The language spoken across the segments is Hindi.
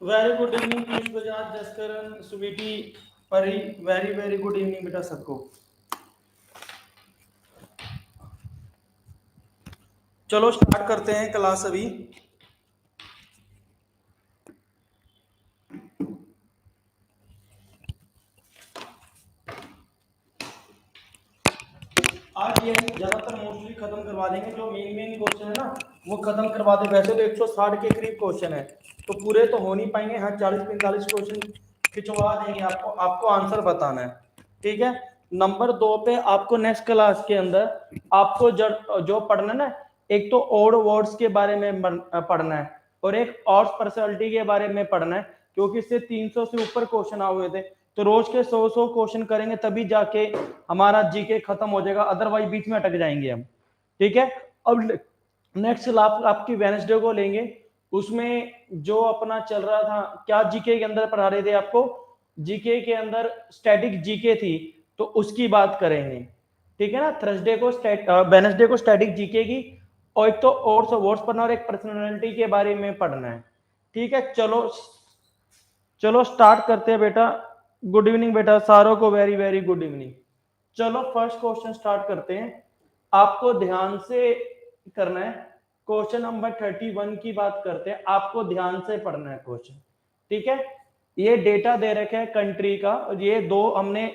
Very good evening Piyush Bajaj, Jaskaran, सुवीटी, Pari. Very very good evening बेटा सबको। चलो स्टार्ट करते हैं क्लास अभी। आज ये ज्यादातर मोस्टली खत्म करवा देंगे, जो मेन क्वेश्चन है ना वो खत्म करवा दे। वैसे तो 160 के करीब क्वेश्चन है, तो पूरे तो हो नहीं पाएंगे। हाँ 40-45 क्वेश्चन खिंचवा देंगे, आपको आंसर बताना है। ठीक है। नंबर 2 पे आपको नेक्स्ट क्लास के अंदर आपको जो पढ़ना है ना, एक तो ओड वर्ड्स के बारे में पढ़ना है और एक और पर्सनालिटी के बारे में पढ़ना है, क्योंकि इससे 300 से ऊपर क्वेश्चन आए हुए थे। तो रोज के 100 क्वेश्चन करेंगे तभी जाके हमारा जीके खत्म हो जाएगा, अदरवाइज बीच में अटक जाएंगे हम। ठीक है। अब नेक्स्ट आपकी वेडनेसडे को लेंगे, उसमें जो अपना चल रहा था, क्या जीके के अंदर पढ़ा रहे थे आपको, जीके के अंदर स्टैटिक जीके थी, तो उसकी बात करेंगे। ठीक है ना। थर्सडे को वेडनेसडे को स्टैटिक जीके की, और एक तो और वर्ड्स पढ़ना और एक पर्सनालिटी के बारे में पढ़ना है। ठीक है। चलो चलो स्टार्ट करते हैं बेटा। गुड इवनिंग बेटा सारों को, वेरी वेरी गुड इवनिंग। चलो फर्स्ट क्वेश्चन स्टार्ट करते हैं। आपको ध्यान से करना है। क्वेश्चन नंबर 31 की बात करते हैं, आपको ध्यान से पढ़ना है क्वेश्चन। ठीक है। ये डेटा दे रखे है कंट्री का, और ये दो हमने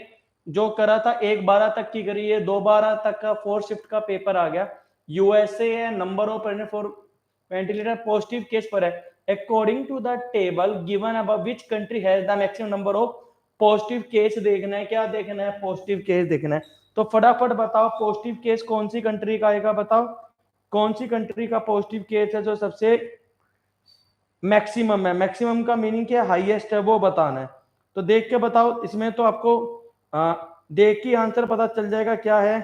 जो करा था 1/12 तक की करी है, 2/12 तक का 4 शिफ्ट का पेपर आ गया। यूएसए है, number of pregnant for ventilator positive case पर है। According to the table given above which country has the maximum number of positive case देखना है। क्या देखना है? पॉजिटिव केस देखना है। तो फटाफट बताओ पॉजिटिव केस कौन सी कंट्री का आएगा, बताओ कौन सी कंट्री का पॉजिटिव केस है जो सबसे मैक्सिमम है। मैक्सिमम का मीनिंग क्या है? हाईएस्ट है, वो बताना है। तो देख के बताओ, इसमें तो आपको देख के आंसर पता चल जाएगा क्या है।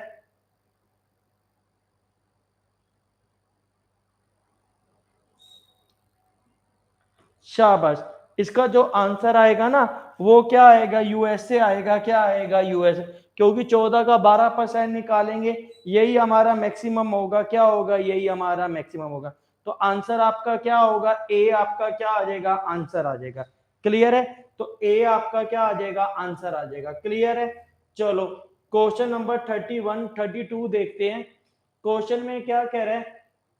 शाबाश। इसका जो आंसर आएगा ना वो क्या आएगा? यूएसए आएगा। क्या आएगा? यूएसए। क्योंकि 14 का 12% निकालेंगे, यही हमारा मैक्सिमम होगा। क्या होगा? यही हमारा मैक्सिमम होगा। तो आंसर आपका क्या होगा? ए आपका क्या आ जाएगा? आंसर आ जाएगा। क्लियर है? तो ए आपका क्या आ जाएगा? आंसर आ जाएगा। क्लियर है? चलो क्वेश्चन नंबर 31 32 देखते हैं। क्वेश्चन में क्या कह रहे हैं?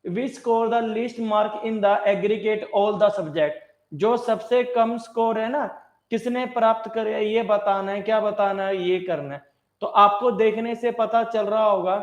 Which score the least mark in the aggregate all the subject. जो सबसे कम स्कोर है ना, किसने प्राप्त करे, ये बताना है। क्या बताना है? ये करना है। तो आपको देखने से पता चल रहा होगा,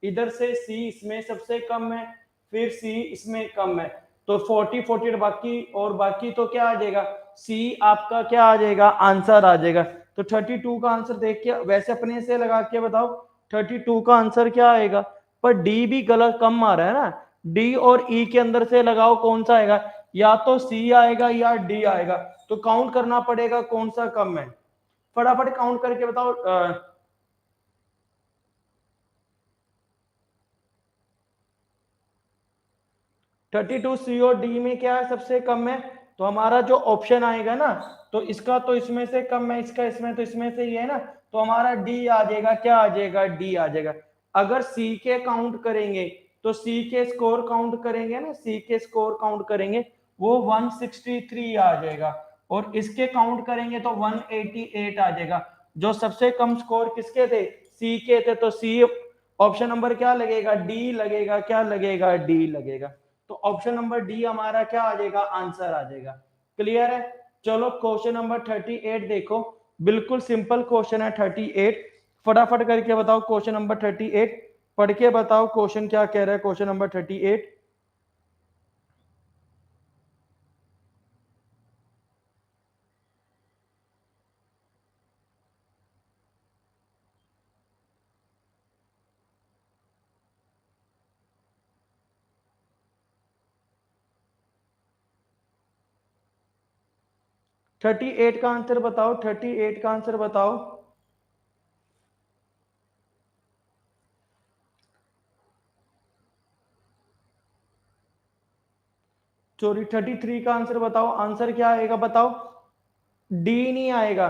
इधर से सी इसमें सबसे कम है, फिर सी इसमें कम है, तो 40 बाकी, और बाकी तो क्या आ जाएगा? सी आपका क्या आ जाएगा? आंसर आ जाएगा। तो 32 का आंसर देख के वैसे अपने से लगा के बताओ 32 का आंसर क्या आएगा। पर डी भी गलत कम आ रहा है ना, डी और ई के अंदर से लगाओ कौन सा आएगा, या तो सी आएगा या डी आएगा। तो काउंट करना पड़ेगा कौन सा कम है। फटाफट काउंट करके बताओ। 32 सी और डी में क्या है? सबसे कम है। तो हमारा जो ऑप्शन आएगा ना, तो इसका तो इसमें से कम है, इसका इसमें, तो इसमें से ही है ना, तो हमारा डी आ जाएगा। क्या आ जाएगा? डी आ जाएगा। अगर सी के काउंट करेंगे, तो सी के स्कोर काउंट करेंगे ना, सी के स्कोर काउंट करेंगे, वो 163 आ जाएगा। और इसके काउंट करेंगे तो 188 आ जाएगा। जो सबसे कम स्कोर किसके थे? सी के थे। तो सी ऑप्शन नंबर क्या लगेगा? डी लगेगा। क्या लगेगा? डी लगेगा। तो ऑप्शन नंबर डी हमारा क्या आ जाएगा? आंसर आ जाएगा। क्लियर है? चलो क्वेश्चन नंबर 38 देखो। बिल्कुल सिंपल क्वेश्चन है 38। फटाफट करके बताओ क्वेश्चन नंबर 38। पढ़ के बताओ क्वेश्चन क्या कह रहा है। Question number 38। 38 का आंसर बताओ। 38 का आंसर बताओ। सॉरी 33 का आंसर बताओ। आंसर क्या आएगा बताओ? डी नहीं आएगा।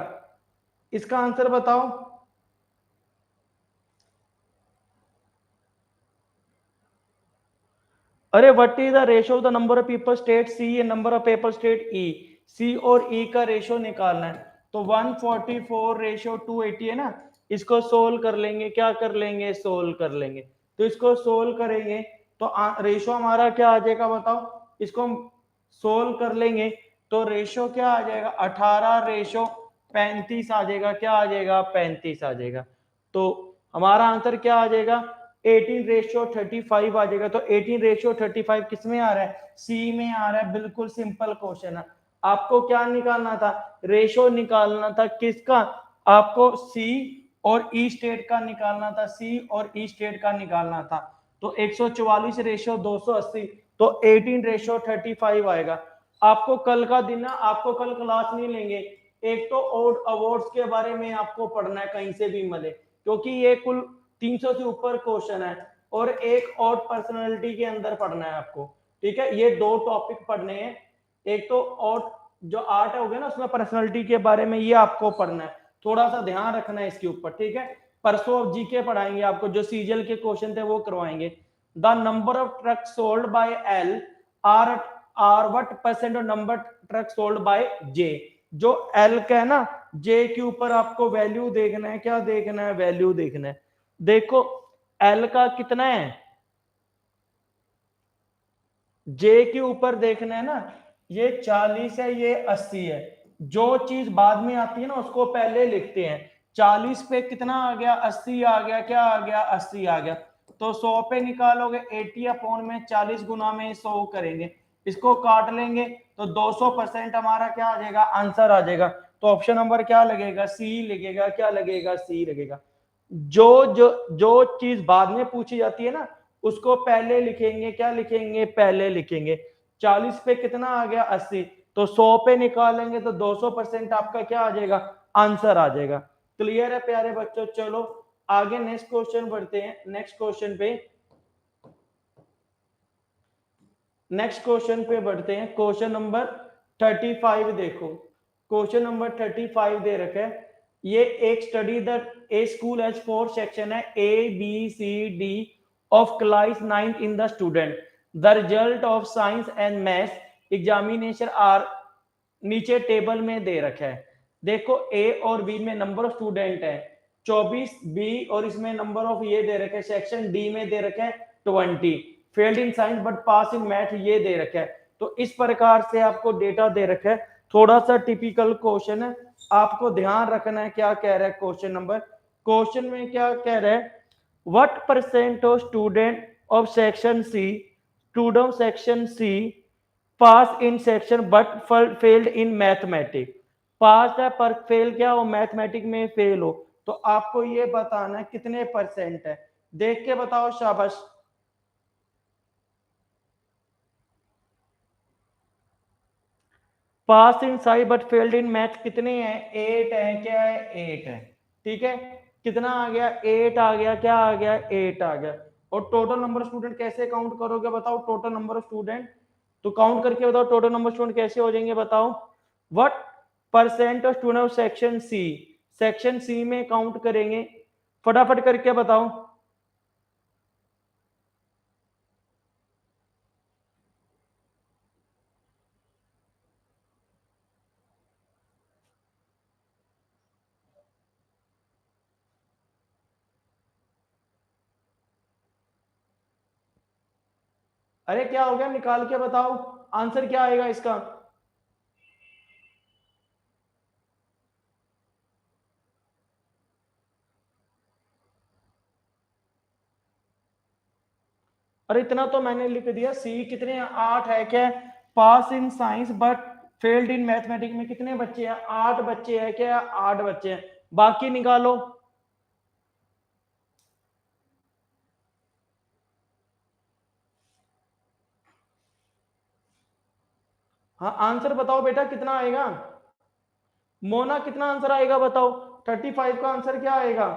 इसका आंसर बताओ। अरे what is the ratio of the number of people state C and number of people state E. C और ई का रेशो निकालना है। तो 144 रेशो 280 है ना, इसको सोल्व कर लेंगे, क्या कर लेंगे, सोल्व कर लेंगे। तो इसको सोल्व करेंगे तो रेशो हमारा क्या आ जाएगा बताओ, इसको सोल्व कर लेंगे तो रेशो क्या आ जाएगा, 18 रेशो 35 आ जाएगा, क्या आ जाएगा, 35 आ जाएगा। तो हमारा आंसर क्या आ जाएगा, 18 रेशियो 35 आ जाएगा। तो 18 रेशियो 35 किस में आ रहा है, सी में आ रहा है। बिल्कुल सिंपल क्वेश्चन है। आपको क्या निकालना था, रेशियो निकालना था किसका, आपको सी और ई स्टेट का निकालना था, सी और ई स्टेट का निकालना था। तो 144 रेशियो 280, तो 18 रेशियो 35 आएगा। आपको कल का दिन ना, आपको कल क्लास नहीं लेंगे, एक तो ओड अवार्ड्स के बारे में आपको पढ़ना है कहीं से भी मिले, क्योंकि ये कुल 300 से ऊपर क्वेश्चन है, और एक और पर्सनालिटी के अंदर पढ़ना है आपको। ठीक है, ये दो टॉपिक पढ़ने हैं, एक तो और जो आर्ट हो गया ना उसमें पर्सनालिटी के बारे में ये आपको पढ़ना है, थोड़ा सा ध्यान रखना है इसके ऊपर। ठीक है, परसों अब जीके पढ़ाएंगे आपको, जो सीजीएल के क्वेश्चन थे वो करवाएंगे। The number of truck sold by L R R what percent of number truck sold by J. जो एल का है ना, जे के ऊपर आपको वैल्यू देखना है, क्या देखना है, वैल्यू देखना है। देखो एल का कितना है, जे के ऊपर देखना है ना, ये 40 है, ये 80 है। जो चीज बाद में आती है ना उसको पहले लिखते हैं। 40 पे कितना आ गया, 80 आ गया, क्या आ गया, 80 आ गया। तो 100 पे निकालोगे 80 अपॉन में 40 गुना में 100 करेंगे, इसको काट लेंगे तो 200% हमारा क्या आ जाएगा, आंसर आ जाएगा। तो ऑप्शन नंबर क्या लगेगा, सी लगेगा, क्या लगेगा, सी लगेगा। जो जो जो चीज बाद में पूछी जाती है ना उसको पहले लिखेंगे, क्या लिखेंगे, पहले लिखेंगे। 40 पे कितना आ गया, 80, तो 100 पे निकालेंगे तो 200% आपका क्या आ जाएगा, आंसर आ जाएगा। क्लियर है प्यारे बच्चों, चलो आगे नेक्स्ट क्वेश्चन बढ़ते हैं। नेक्स्ट क्वेश्चन पे, नेक्स्ट क्वेश्चन पे बढ़ते हैं। क्वेश्चन नंबर 35 देखो, क्वेश्चन नंबर 35 दे रखा है। ये एक study the A school has 4 section है, A B C D of class 9 in the student. The result of science and maths examination are नीचे टेबल में दे रखा है। देखो ए और बी में नंबर ऑफ स्टूडेंट है 24, बी और इसमें नंबर ऑफ ये दे रखे, सेक्शन डी में दे रखे 20, failed in science but pass in math ये दे रखा है। तो इस प्रकार से आपको डेटा दे रखा है, थोड़ा सा टिपिकल क्वेश्चन है, आपको ध्यान रखना है क्या कह रहा है क्वेश्चन नंबर। क्वेश्चन में क्या कह रहा है, what percent of student of section C, student of section C pass in section but failed in mathematics. Pass है पर फेल क्या हो, मैथमेटिक में फेल हो। तो आपको ये बताना है कितने परसेंट है, देख के बताओ, शाबाश। पास इन साई बट फेल्ड इन मैथ कितने हैं, 8 है, क्या है, 8 है। ठीक है, कितना आ गया, 8 आ गया, क्या आ गया, 8 आ गया। और टोटल नंबर स्टूडेंट कैसे काउंट करोगे बताओ, टोटल नंबर ऑफ स्टूडेंट, तो काउंट करके बताओ टोटल नंबर स्टूडेंट कैसे हो जाएंगे बताओ। What percent of student of section C, section C में काउंट करेंगे, फटाफट करके बताओ। अरे क्या हो गया, निकाल के बताओ आंसर क्या आएगा इसका। अरे इतना तो मैंने लिख दिया, सी कितने हैं, 8 है, क्या है, pass in science but failed in mathematics में कितने बच्चे हैं, 8 बच्चे हैं, क्या है, 8 बच्चे हैं। बाकी निकालो। हाँ आंसर बताओ बेटा कितना आएगा, मोना कितना आंसर आएगा बताओ, 35 का आंसर क्या आएगा।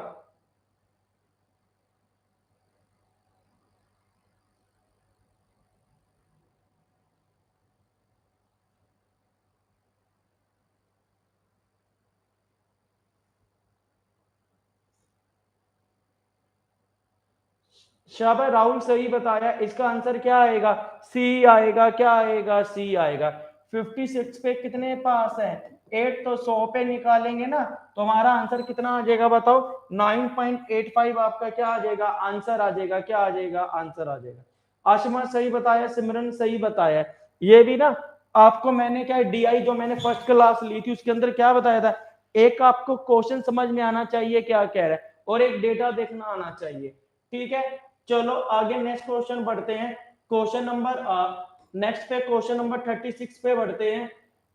शाबाश राहुल, सही बताया, इसका आंसर क्या आएगा, सी आएगा, क्या आएगा, सी आएगा। 56 पे कितने पास है 8, तो 100 पे निकालेंगे ना तो हमारा आंसर कितना आ जाएगा बताओ 9.85 आपका क्या आ जाएगा आंसर आ जाएगा क्या आ जाएगा आंसर आ जाएगा। आशमा सही बताया, सिमरन सही बताया। ये भी ना आपको मैंने क्या डीआई जो मैंने फर्स्ट क्लास ली थी उसके अंदर क्या बताया था, एक आपको क्वेश्चन समझ में आना चाहिए क्या कह रहा है और एक डेटा देखना आना चाहिए। ठीक है, चलो आगे नेक्स्ट क्वेश्चन बढ़ते हैं। क्वेश्चन नंबर नेक्स्ट पे क्वेश्चन नंबर 36 पे बढ़ते हैं।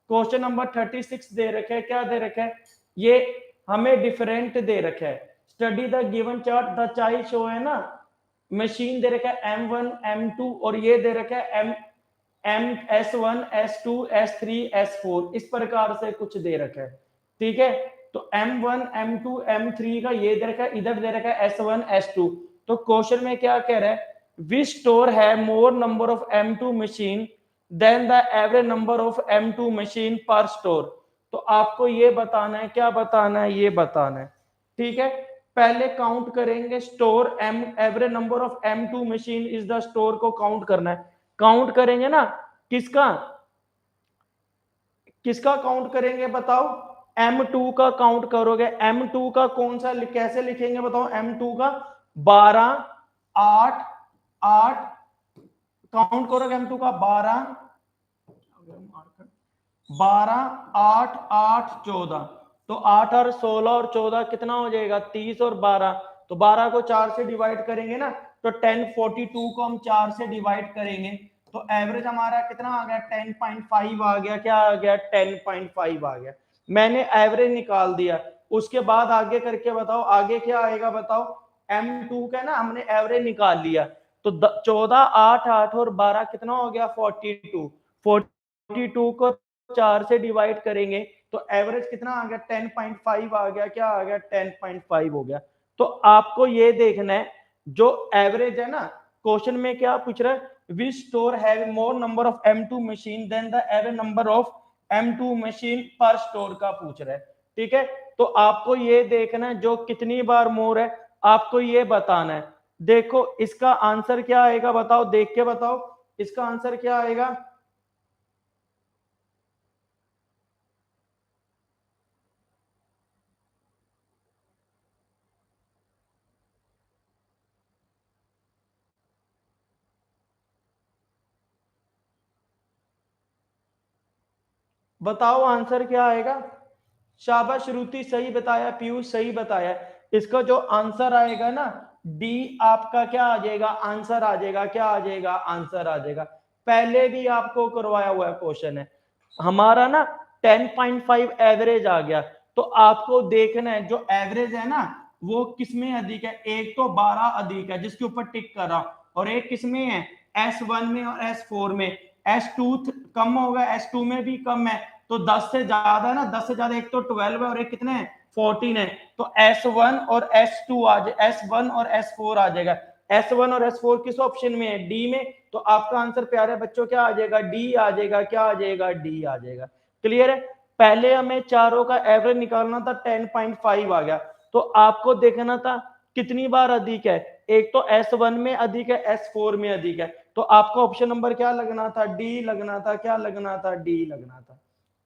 क्वेश्चन नंबर 36 दे रखे है, क्या दे रखा है, ये हमें डिफरेंट दे रखा है। Study the given chart the child show है ना, मशीन दे रखा है M1 M2 और ये दे रखा है S1 S2 S3 S4 इस प्रकार से कुछ दे रखा है। ठीक है, तो M1 M2 M3 का ये दे रखा है, इधर दे रखा है S1 S2। तो क्वेश्चन में क्या कह रहा है, which store have more number of M2 machine than the average number of M2 machine per store। तो आपको ये बताना है, क्या बताना है, ये बताना है। ठीक है, पहले काउंट करेंगे store M average number of M2 machine is the store को काउंट करना है। काउंट करेंगे ना किसका किसका काउंट करेंगे बताओ, M2 का काउंट करोगे। M2 का कौन सा कैसे लिखेंगे बताओ, M2 का 12 8 8 काउंट करोगे M2 का 12 8 8 14, तो 8 और 16 और 14 कितना हो जाएगा 30 और 12, तो 12 को 4 से डिवाइड करेंगे ना तो 1042 को हम 4 से डिवाइड करेंगे तो एवरेज हमारा कितना आ गया 10.5 आ गया, क्या आ गया 10.5 आ गया। मैंने एवरेज निकाल दिया, उसके बाद आगे करके बताओ आगे क्या आएगा बताओ। M2 का ना हमने एवरेज निकाल लिया तो 14 8 8 और 12 कितना हो गया 42 को 4 से डिवाइड करेंगे तो एवरेज कितना आ गया 10.5 आ गया, क्या आ गया 10.5 हो गया। तो आपको ये देखना है जो एवरेज है ना, क्वेश्चन में क्या पूछ रहा है, which store have more number of M2 machine then the average number of M2 machine पर स्टोर का पूछ रहा है। ठीक है, तो आपको ये देखना है जो कितनी बार मोर है आपको ये बताना है। देखो इसका आंसर क्या आएगा बताओ, देख के बताओ इसका आंसर क्या आएगा। बताओ आंसर क्या आएगा। शाबाश श्रुति सही बताया, पीयूष सही बताया। इसका जो आंसर आएगा ना डी आपका क्या आ जाएगा आंसर आ जाएगा, क्या आ जाएगा आंसर आ जाएगा। पहले भी आपको करवाया हुआ है क्वेश्चन है हमारा ना 10.5 एवरेज आ गया। तो आपको देखना है जो एवरेज है ना वो किसमें अधिक है, एक तो 12 अधिक है जिसके ऊपर टिक कर रहा और एक किसमें है S1 में और S4 में। S2 कम होगा, S2 में भी कम है, तो 10 से ज्यादा ना 10 से ज्यादा एक तो 12 है और एक कितने है 14 है, तो S1 और S2 आ जाए, S1 और S4 आ जाएगा। S1 और S4 किस ऑप्शन में है डी में, तो आपका आंसर प्यारे बच्चों क्या आ जाएगा डी आ जाएगा, क्या आ जाएगा डी आ जाएगा। क्लियर है, पहले हमें चारों का एवरेज निकालना था 10.5 आ गया, तो आपको देखना था कितनी बार अधिक है, एक तो S1 में अधिक है S4 में अधिक है, तो आपको ऑप्शन नंबर क्या लगना था डी लगना था, क्या लगना था डी लगना था।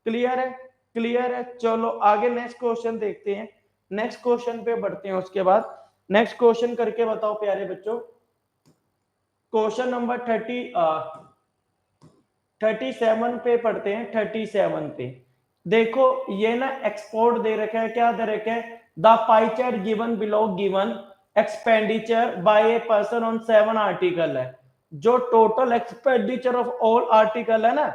क्लियर है, क्लियर है। चलो आगे नेक्स्ट क्वेश्चन देखते हैं, नेक्स्ट क्वेश्चन पे बढ़ते हैं। उसके बाद नेक्स्ट क्वेश्चन करके बताओ प्यारे बच्चों, क्वेश्चन नंबर 37 पे पढ़ते हैं। 37 पे देखो ये ना एक्सपोर्ट दे रखा है, क्या दे रखा है, the pie chart given below given expenditure bye a person on 7 article है। जो total expenditure of all article है ना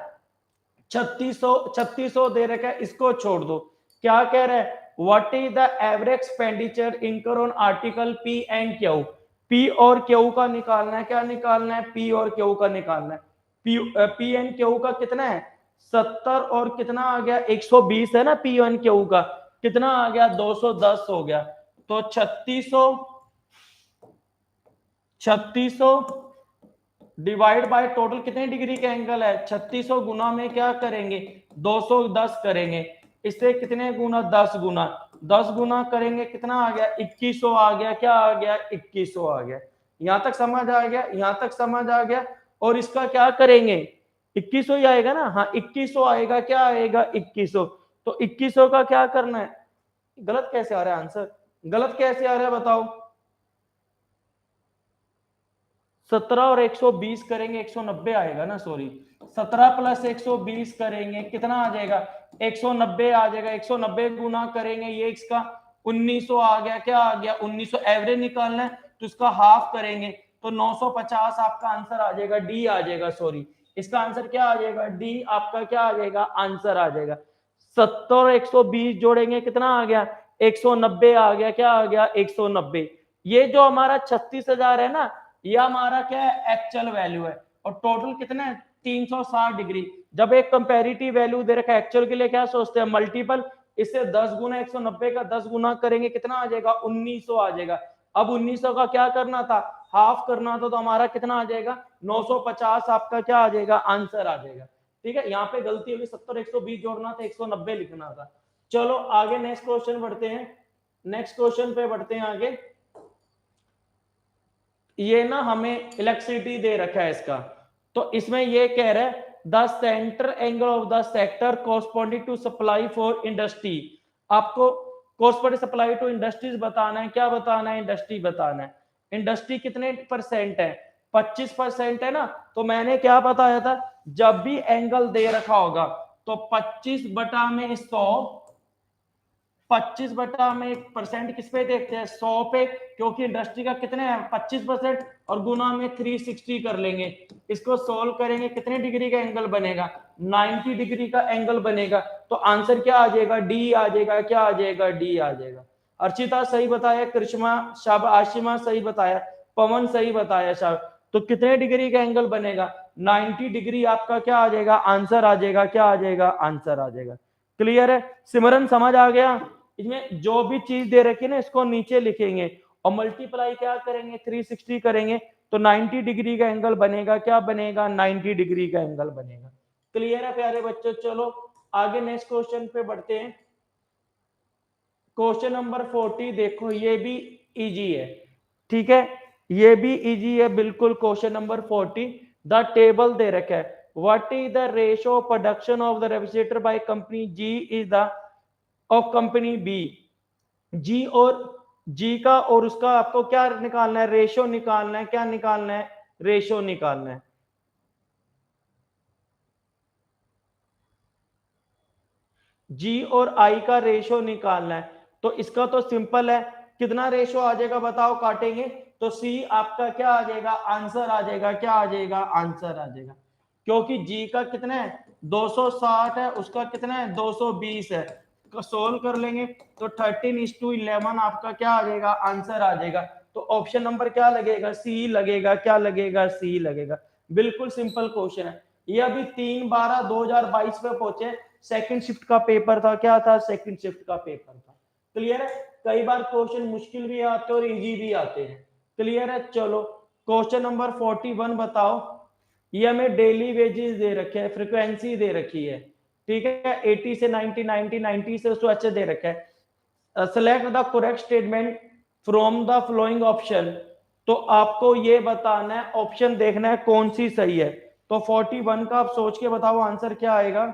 3600 दे रखा है, इसको छोड़ दो। क्या कह रहा है, what is the average expenditure incurred on article P and Q. P और क्यू का निकालना है, क्या निकालना है पी और क्यू का निकालना है। पी एंड क्यू का कितना है 70 और कितना आ गया 120 है ना, पी एंड क्यू का कितना आ गया 210 हो गया। तो 3600 डिवाइड बाय टोटल कितने डिग्री का एंगल है 3600 गुना में क्या करेंगे 210 करेंगे, इससे कितने गुना 10 गुना, 10 गुना करेंगे कितना आ गया 2100 आ गया, क्या आ गया 2100 आ गया। यहां तक समझ आ गया, यहां तक समझ आ गया। और इसका क्या करेंगे 2100 ही आएगा ना, हाँ 2100 आएगा, क्या आएगा 2100। तो 2100 का क्या करना है, गलत कैसे आ रहा है आंसर, गलत कैसे आ रहा है बताओ। 17 और 120 करेंगे 190 आएगा ना, सॉरी 17 प्लस 120 करेंगे कितना आ जाएगा 190 आ जाएगा। 190 गुना करेंगे ये इसका 1900 आ गया, क्या आ गया 1900। एवरेज निकालना है तो इसका हाफ करेंगे तो 950 आपका आंसर आ जाएगा, डी आ जाएगा, सॉरी इसका आंसर क्या आ जाएगा, डी आपका क्या आ जाएगा, आंसर आ जाएगा। 70 और 120 जोड़ेंगे कितना आ गया 190 आ गया, क्या आ गया 190। ये जो हमारा 36,000 है ना, ये हमारा क्या है एक्चुअल वैल्यू है, और टोटल कितना है 360 डिग्री। जब एक कंपैरेटिव वैल्यू दे रखा है एक्चुअल के लिए क्या सोचते हैं मल्टीपल, इससे 10 गुना 190 का 10 गुना करेंगे कितना आ जाएगा 1900 आ जाएगा। अब 1900 का क्या करना था, हाफ करना था, तो हमारा कितना आ जाएगा 950 आपका क्या आ जाएगा, आंसर आ जाएगा। ठीक है, यहाँ पे गलती होगी, 70 120 जोड़ना था 190 लिखना था। चलो आगे नेक्स्ट क्वेश्चन बढ़ते हैं, नेक्स्ट क्वेश्चन पे बढ़ते हैं आगे। ये ना हमें इलेक्ट्रिसिटी दे रखा है इसका, तो इसमें ये कह रहा है the centre angle of the sector corresponding to supply for industry. आपको कोरस्पॉन्डिंग सप्लाई टू इंडस्ट्रीज बताना है, क्या बताना है, इंडस्ट्री बताना है। इंडस्ट्री कितने परसेंट है, 25% है ना। तो मैंने क्या बताया था, जब भी एंगल दे रखा होगा तो 25/100, 25/100 किस पे देखते हैं 100 पे, क्योंकि इंडस्ट्री का कितने हैं 25% और गुना में 360 कर लेंगे। इसको सोल्व करेंगे कितने डिग्री का एंगल बनेगा 90 डिग्री का एंगल बनेगा। तो आंसर क्या आ जाएगा, डी आ जाएगा, क्या आ जाएगा, डी आ जाएगा। अर्चिता सही बताया, कृष्णा शाब, आशिमा सही बताया, पवन सही बताया शाब। तो कितने डिग्री का एंगल बनेगा 90 डिग्री आपका क्या आ जाएगा, आंसर आ जाएगा, क्या आ जाएगा, आंसर आ जाएगा। क्लियर है सिमरन, समझ आ गया। इसमें जो भी चीज दे रखी है ना इसको नीचे लिखेंगे और मल्टीप्लाई क्या करेंगे 360 करेंगे तो 90 डिग्री का एंगल बनेगा, क्या बनेगा 90 डिग्री का एंगल बनेगा। क्लियर है प्यारे बच्चों। चलो आगे नेक्स्ट क्वेश्चन पे बढ़ते हैं। क्वेश्चन नंबर 40 देखो, ये भी इजी है, ठीक है, ये भी इजी है बिल्कुल। क्वेश्चन नंबर 40, द टेबल दे रखा है, what is the ratio of production of the refrigerator by company G is the of company B. G और जी का और उसका आपको क्या निकालना है, रेशो निकालना है, क्या निकालना है, रेशो निकालना है। जी और आई का रेशो निकालना है। तो इसका तो सिंपल है, कितना रेशो आ जाएगा बताओ, काटेंगे तो सी आपका क्या आ जाएगा, आंसर आ जाएगा, क्या आ जाएगा, आंसर आ जाएगा। क्योंकि जी का कितना है 260 है, उसका कितना है 220 है, सोल्व कर लेंगे तो 13:11 आपका क्या आ जाएगा, आंसर आ जाएगा। तो ऑप्शन नंबर क्या लगेगा, सी लगेगा, क्या लगेगा, सी लगेगा। बिल्कुल सिंपल क्वेश्चन है। ये अभी 3/12/2022 पे पहुंचे, सेकंड शिफ्ट का पेपर था, क्या था, सेकंड शिफ्ट का पेपर था। क्लियर है, कई बार क्वेश्चन मुश्किल भी आते हैं और इजी भी आते हैं। क्लियर है। चलो क्वेश्चन नंबर 41 बताओ। ये हमें डेली वेजेस दे रखे हैं, फ्रीक्वेंसी दे रखी है, ठीक है, 80 से 90, 90 से 100 दे रखा है। Select the correct statement from the flowing option. तो आपको ये बताना है, ऑप्शन देखना है कौन सी सही है। तो 41 का आप सोच के बताओ आंसर क्या आएगा।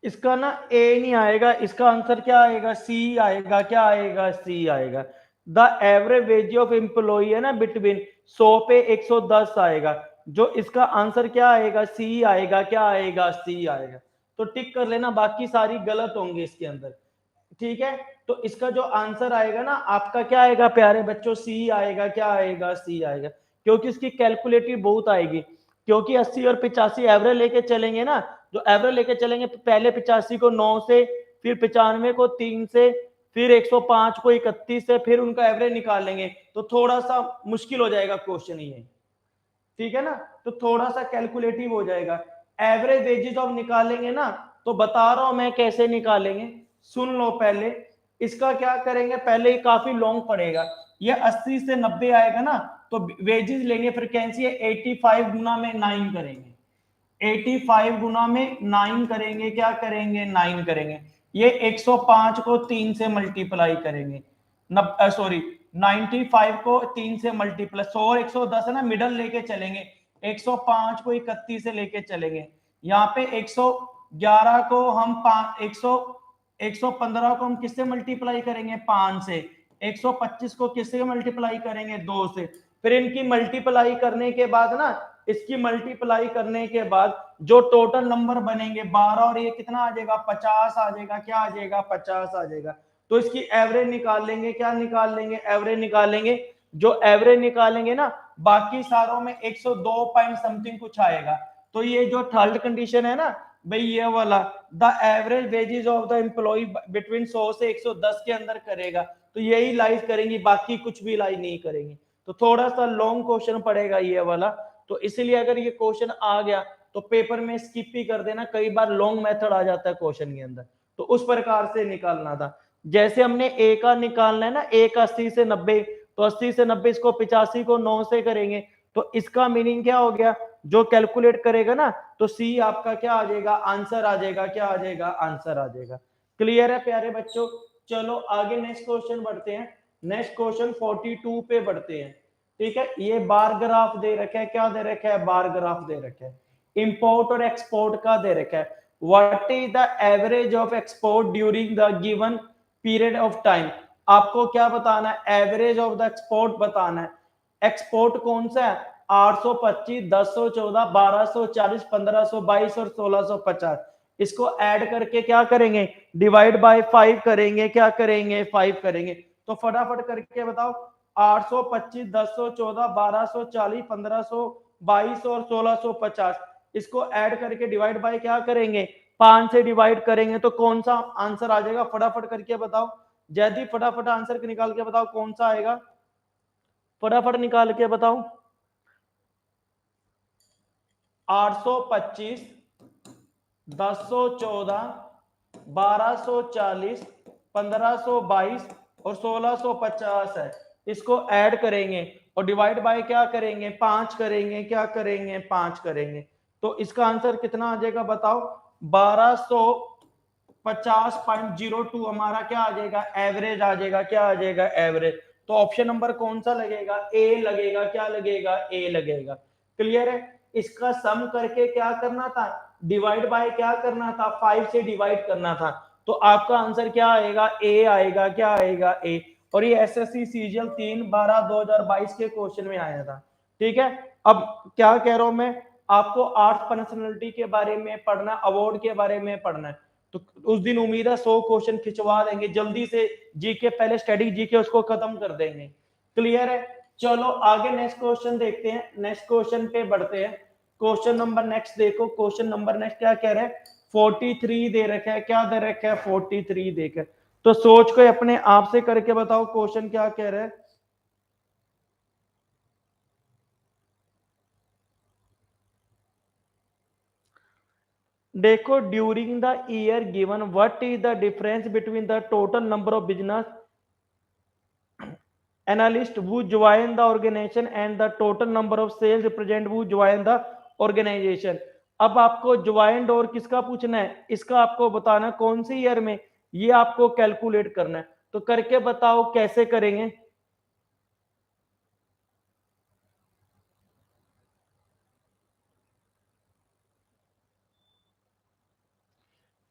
इसका ना ए नहीं आएगा, इसका आंसर क्या आएगा, सी आएगा, क्या आएगा, सी आएगा। The average ways of employee है ना बिटवीन 100 पे 110 आएगा। जो इसका आंसर क्या आएगा, सी आएगा, क्या आएगा, सी आएगा। तो टिक कर लेना, बाकी सारी गलत होंगे इसके अंदर। ठीक है, तो इसका जो आंसर आएगा ना आपका क्या आएगा प्यारे बच्चों, सी आएगा। क्या आएगा? सी आएगा, क्योंकि इसकी कैलकुलेटिव बहुत आएगी। क्योंकि 80 और 85 एवरेज लेके चलेंगे ना, जो एवरेज लेके चलेंगे पहले 85 को 9 से, फिर 95 को 3 से, फिर 105 को 31 से, फिर उनका एवरेज निकाल लेंगे, तो थोड़ा सा मुश्किल हो जाएगा क्वेश्चन ये। ठीक है ना, तो थोड़ा सा कैलकुलेटिव हो जाएगा। एवरेज वेजेस ऑफ निकालेंगे ना, तो बता रहा हूं मैं कैसे निकालेंगे, सुन लो पहले। इसका क्या करेंगे, पहले ही काफी लॉन्ग पड़ेगा। ये 80 से 90 आएगा ना, तो वेजेस लेंगे, फ्रिक्वेंसी है 85 गुना में 9 करेंगे। 85 गुना में 9 करेंगे, क्या करेंगे? 9 करेंगे। ये 105 को 3 से मल्टीप्लाई करेंगे, सॉरी 95 को 3 से मल्टीप्लाई, 100 और 110 है ना, मिडल लेके चलेंगे। 105 को 31 से लेके चलेंगे। यहाँ पे 111 को हम 115 को हम किससे मल्टीप्लाई करेंगे? 5 से। 125 को किससे मल्टीप्लाई करेंगे? 2 से। फिर इनकी मल्टीप्लाई करने के बाद ना, इसकी मल्टीप्लाई करने के बाद जो टोटल नंबर बनेंगे 12 और ये कितना आ जाएगा? 50 आ जाएगा। क्या आ जाएगा? 50 आ जाएगा। तो इसकी एवरेज निकाल लेंगे। क्या निकाल लेंगे? एवरेज निकाल लेंगे। जो एवरेज निकालेंगे ना, बाकी सारों में 102 पॉइंट समथिंग कुछ आएगा। तो ये जो थर्ड कंडीशन है ना भाई, ये वाला, the average wages of the employ between 100 से 110 के अंदर करेगा, तो यही लाइज करेंगी, बाकी कुछ भी लाइज नहीं करेंगी। तो थोड़ा सा लॉन्ग क्वेश्चन पड़ेगा ये वाला, तो इसलिए अगर ये क्वेश्चन आ गया तो पेपर में स्किप ही कर देना, कई बार लॉन्ग मेथड आ जाता है क्वेश्चन के अंदर, तो उस प्रकार से निकालना था। जैसे हमने ए का निकालना है ना, ए का 80 से 90, तो 80 से 90 इसको 85 को 9 से करेंगे, तो इसका मीनिंग क्या हो गया? जो कैलकुलेट करेगा ना, तो सी आपका क्या आ जाएगा? आंसर आ जाएगा। क्या आ जाएगा? आंसर आ जाएगा। क्लियर है प्यारे बच्चों? चलो आगे नेक्स्ट क्वेश्चन बढ़ते हैं। नेक्स्ट क्वेश्चन 42 पे बढ़ते हैं। ठीक है, ये बार ग्राफ दे रखा है। क्या दे रखा है? बार ग्राफ दे रखा है। इंपोर्ट और एक्सपोर्ट का दे रखा है। What is the average of export during the given period of time? आपको क्या बताना है? एवरेज ऑफ द एक्सपोर्ट बताना है। एक्सपोर्ट कौन सा है? 825, 1014, 1240, 1522 और 1650। इसको ऐड करके क्या करेंगे? डिवाइड बाय 5 करेंगे। क्या करेंगे? 5 करेंगे। तो फटाफट करके बताओ, 825, 1014, 1240, 1522 और 1650, इसको ऐड करके डिवाइड बाय क्या करेंगे? 5 से डिवाइड करेंगे, तो कौन सा आंसर आ जाएगा? फटाफट करके बताओ जयदीप, फटाफट आंसर निकाल के बताओ कौन सा आएगा, फटाफट निकाल के बताओ। 825, 1014, 1240, 1522 और 1650 है। इसको ऐड करेंगे और डिवाइड बाय क्या करेंगे? 5 करेंगे। क्या करेंगे? 5 करेंगे। तो इसका आंसर कितना आ जाएगा बताओ? 1250.02 हमारा क्या आ जाएगा? एवरेज आ जाएगा। क्या आ जाएगा? एवरेज। तो ऑप्शन नंबर कौन सा लगेगा? ए लगेगा। क्या लगेगा? ए लगेगा। क्लियर है? इसका सम करके क्या करना था? डिवाइड बाय क्या करना था? 5 से डिवाइड करना था। तो आपका आंसर क्या आएगा? ए आएगा। क्या आएगा? ए। और ये एसएससी सीजीएल 3/12/2022 के क्वेश्चन में आया था। ठीक है, अब क्या कह रहा हूं मैं आपको, आर्ट पर्सनैलिटी के बारे में पढ़ना, अवार्ड के बारे में पढ़ना है। तो उस दिन उम्मीद है 100 क्वेश्चन खिंचवा देंगे जल्दी से। जीके पहले स्टडी जीके उसको खत्म कर देंगे। क्लियर है? चलो आगे नेक्स्ट क्वेश्चन देखते हैं। नेक्स्ट क्वेश्चन पे बढ़ते हैं। क्वेश्चन नंबर नेक्स्ट देखो, क्वेश्चन नंबर नेक्स्ट क्या कह रहा है? 43 दे रखा है। क्या दे रखा है? 43 देकर। तो सोच को अपने आप से करके बताओ क्वेश्चन क्या कह रहा है। देखो, during the year given what is the difference between the total number of business analyst who join the organization and the total number of sales represent who join the organization। अब आपको ज्वाइंट और किसका पूछना है? इसका आपको बताना कौन सी ईयर में, ये आपको कैलकुलेट करना है। तो करके बताओ कैसे करेंगे।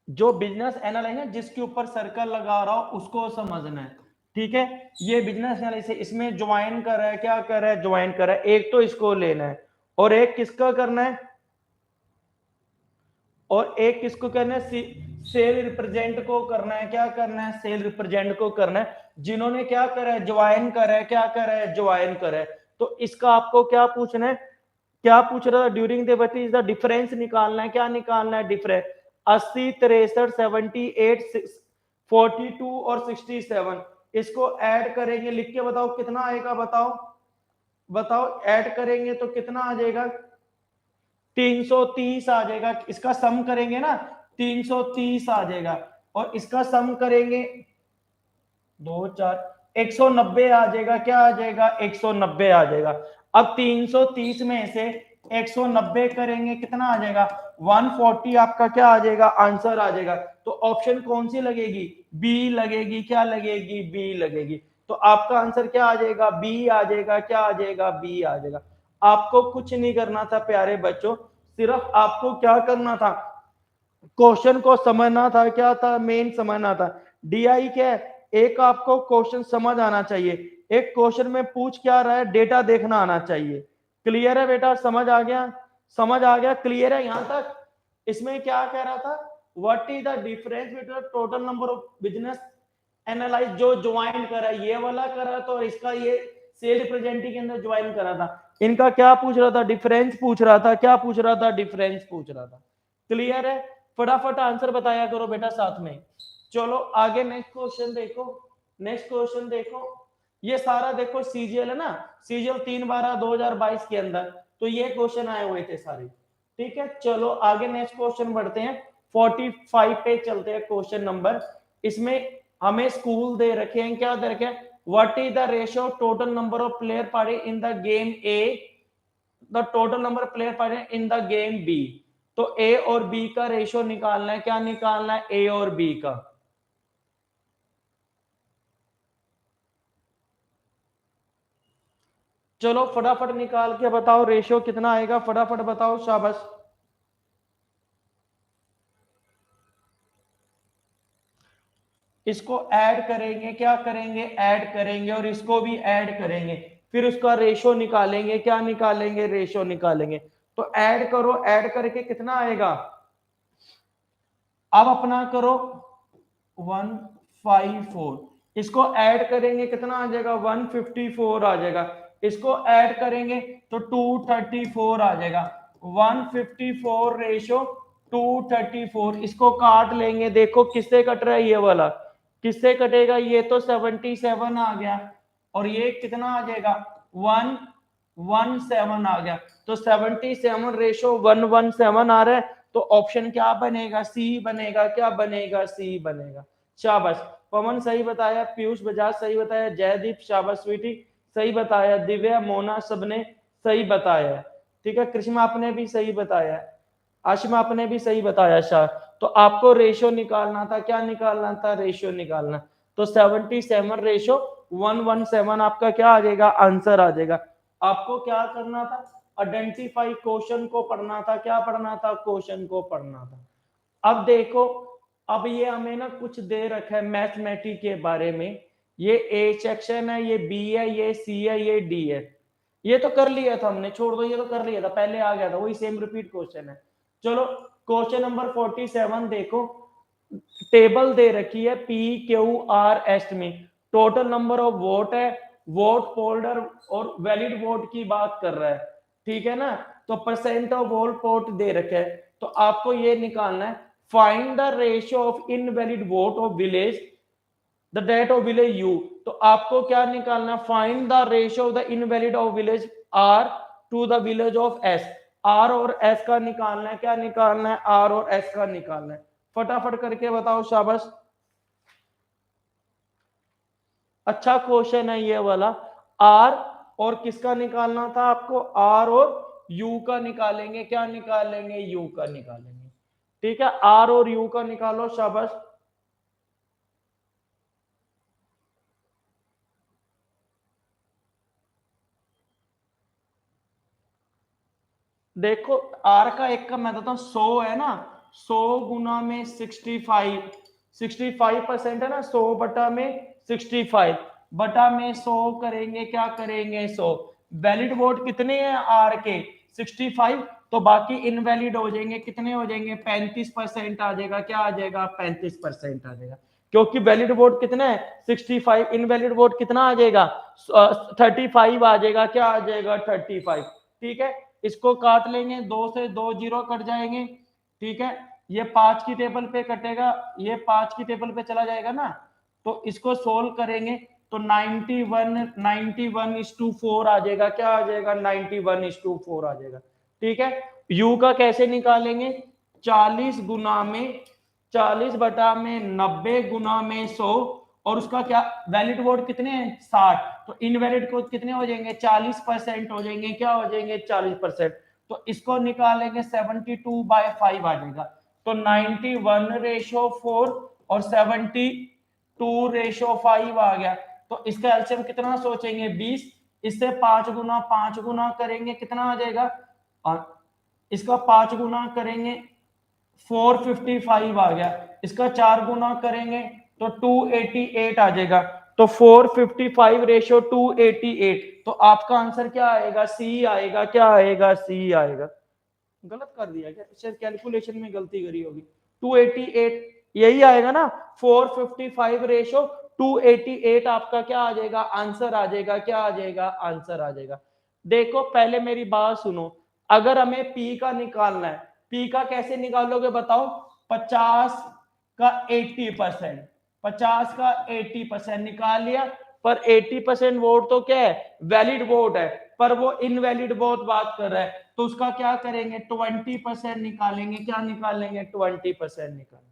जो बिजनेस एनालिसिस है जिसके ऊपर सर्कल लगा रहा हो उसको समझना है। ठीक है, ये बिजनेस एनालिसिस, इसमें ज्वाइन कर रहा है। क्या कर रहा है? ज्वाइन कर रहा है। एक तो इसको लेना है और एक किसका करना है? और एक किसको करना है? सेल रिप्रेजेंट को करना है, क्या करना है, सेल रिप्रेजेंट को करना है। जिन्होंने क्या करा है, ज्वाइन करा है, क्या करा है, ज्वाइन करा है। तो इसका आपको क्या पूछना है, क्या पूछ रहा था, during the what is the difference निकालना है, क्या निकालना है, डिफरेंस 80, 63, 78, 42 और 67, इसको ऐड करेंगे, लिख के बताओ कितना आएगा, बताओ बताओ, ऐड करेंगे तो कितना आ जाएगा, 330 आ जाएगा। इसका सम करेंगे ना, 330 आ जाएगा, और इसका सम करेंगे 190 आ जाएगा, क्या आ जाएगा, 190 आ जाएगा। अब 330 में से 190 करेंगे, कितना आ जाएगा, 140 आपका क्या आ जाएगा, आंसर आ जाएगा। तो ऑप्शन कौन सी लगेगी, बी लगेगी, क्या लगेगी, बी लगेगी। तो आपका आंसर क्या आ जाएगा, बी आ जाएगा, क्या आ जाएगा, बी आ जाएगा। आपको कुछ नहीं करना था प्यारे बच्चों, सिर्फ आपको क्या करना था, क्वेश्चन को समझना था, क्या था, मेन समझना था। डीआई क्या है, एक आपको क्वेश्चन समझ आना चाहिए, एक क्वेश्चन में पूछ क्या रहा है, डेटा देखना आना चाहिए। क्लियर है बेटा, समझ आ गया, समझ आ गया, क्लियर है यहां तक। इसमें क्या कह रहा था, what is the difference between total number of business analyse, जो ज्वाइन करा, ये वाला करा तो इसका ये सेल रिप्रेजेंटेटिव के अंदर ज्वाइन करा था। इनका क्या पूछ रहा था, डिफरेंस पूछ रहा था, क्या पूछ रहा था, डिफरेंस पूछ रहा था। क्लियर है, फटाफट आंसर बताया करो बेटा साथ में। चलो आगे नेक्स्ट क्वेश्चन देखो, नेक्स्ट क्वेश्चन देखो। ये सारा देखो सीजीएल है ना, सीजीएल 3/12/2022 के अंदर, तो ये क्वेश्चन आए हुए थे सारे। ठीक है, चलो आगे नेक्स्ट क्वेश्चन बढ़ते हैं, 45 पे चलते हैं क्वेश्चन नंबर। इसमें हमें स्कूल दे रखे हैं, क्या दे रखे हैं, what is the ratio total number of player party in the game A, the total number of player party in the game B. तो ए और बी का रेशियो निकालना है, क्या निकालना है, ए और बी का। चलो फटाफट निकाल के बताओ रेशियो कितना आएगा, फटाफट बताओ, शाबाश। इसको ऐड करेंगे, क्या करेंगे, ऐड करेंगे, और इसको भी ऐड करेंगे, फिर उसका रेशियो निकालेंगे, क्या निकालेंगे, रेशियो निकालेंगे। तो ऐड करो, ऐड करके कितना आएगा, अब अपना करो 154, इसको ऐड करेंगे कितना आ जाएगा, 154 आ जाएगा। इसको ऐड करेंगे तो 234 आ जाएगा, 154 रेशो 234। इसको काट लेंगे, देखो किससे कट रहा है, ये वाला किससे कटेगा, ये तो 77 आ गया, और ये कितना आ जाएगा, 117 आ गया। तो 77 रेशो 117 आ रहा है, तो ऑप्शन क्या बनेगा, सी बनेगा, क्या बनेगा, सी बनेगा। शाबाश, पवन सही बताया, पीयूष बजाज सही बताया, जयदीप शाबाश, स्वीटी सही बताया, दिव्या मोना सबने सही बताया। ठीक है, कृष्णा आपने भी सही बताया, आशिमा आपने भी सही बताया। शाह, तो आपको रेशियो निकालना था, क्या निकालना था, रेशियो निकालना। तो 77 रेशियो 117 आपका क्या आ जाएगा, आंसर आ जाएगा। आपको क्या करना था, आइडेंटिफाई, क्वेश्चन को पढ़ना था, क्या पढ़ना था, क्वेश्चन को पढ़ना था। अब देखो, अब ये हमें ना कुछ दे रखा है मैथमेटिक के बारे में, ये ए सेक्शन है, ये बी है, ये सी है, ये डी है। ये तो कर लिया था हमने, छोड़ दो, ये तो कर लिया था, पहले आ गया था, वही सेम रिपीट क्वेश्चन है। चलो क्वेश्चन नंबर 47 देखो, टेबल दे रखी है पी क्यू आर एस में, टोटल नंबर ऑफ वोट है, वोट फोल्डर और वैलिड वोट की बात कर रहा है, ठीक है ना। तो परसेंट ऑफ वोट वोट दे रखे है, तो आपको ये निकालना है, find the ratio of invalid vote of village the that of village U. तो आपको क्या निकालना, find the ratio of the invalid of village R to the village of S. Are और एस का निकालना है, क्या निकालना है, आर और एस का निकालना है। फटाफट करके बताओ, शाबाश। अच्छा क्वेश्चन है ये वाला। आर और किसका निकालना था आपको, आर और यू का निकालेंगे, क्या निकालेंगे, यू का निकालेंगे। ठीक है, आर और यू का निकालो, शाबाश। देखो आर का एक का मैं बताता हूँ, 100 है ना, 100 गुना में 65, 65% है ना, 100/65 बटा में 100 करेंगे, क्या करेंगे, 100। वैलिड वोट कितने हैं आर के, 65, तो बाकी इनवैलिड हो जाएंगे, कितने हो जाएंगे 35% आ जाएगा, क्या आ जाएगा 35% आ जाएगा, क्योंकि वैलिड वोट कितना है 65, इनवैलिड वोट कितना आ जाएगा 35 आ जाएगा, क्या आ जाएगा 35। ठीक है, इसको काट लेंगे, 2 से 2 जीरो कट जाएंगे। ठीक है, ये 5 की टेबल पे कटेगा, ये 5 की टेबल पे चला जाएगा ना, तो इसको सोल्व करेंगे तो 91:4 आ जाएगा, क्या आ जाएगा 91:4 आ जाएगा। ठीक है, यू का कैसे निकालेंगे 40 गुना में 40 बटा में 90 गुना में 100, और उसका क्या वैलिड वोट कितने हैं 60, तो इनवैलिड को कितने हो जाएंगे 40% हो जाएंगे, क्या हो जाएंगे 40%। तो इसको निकालेंगे 72/5 आ जाएगा, तो 91:4 और 72:5 आ गया। तो इसका एलसीएम कितना सोचेंगे 20, इससे 5 गुना करेंगे कितना आ जाएगा, और इसका 5 गुना करेंगे 455 आ गया, इसका 4 गुना करेंगे तो 288 आ जाएगा, तो 455:288। तो आपका आंसर क्या आएगा सी आएगा, क्या आएगा सी आएगा। गलत कर दिया क्या, शायद कैलकुलेशन में गलती करी होगी, 288 यही आएगा ना, 455:288 आपका क्या आ जाएगा आंसर आ जाएगा, क्या आ जाएगा आंसर आ जाएगा। देखो पहले मेरी बात सुनो, अगर हमें पी का निकालना है, पी का कैसे निकालोगे बताओ, 50 का 80%, 50 का 80% निकाल लिया, पर 80% वोट तो क्या है वैलिड वोट है, पर वो इनवैलिड वोट बात कर रहा है, तो उसका क्या करेंगे 20% निकालेंगे, क्या निकालेंगे 20% निकालेंगे।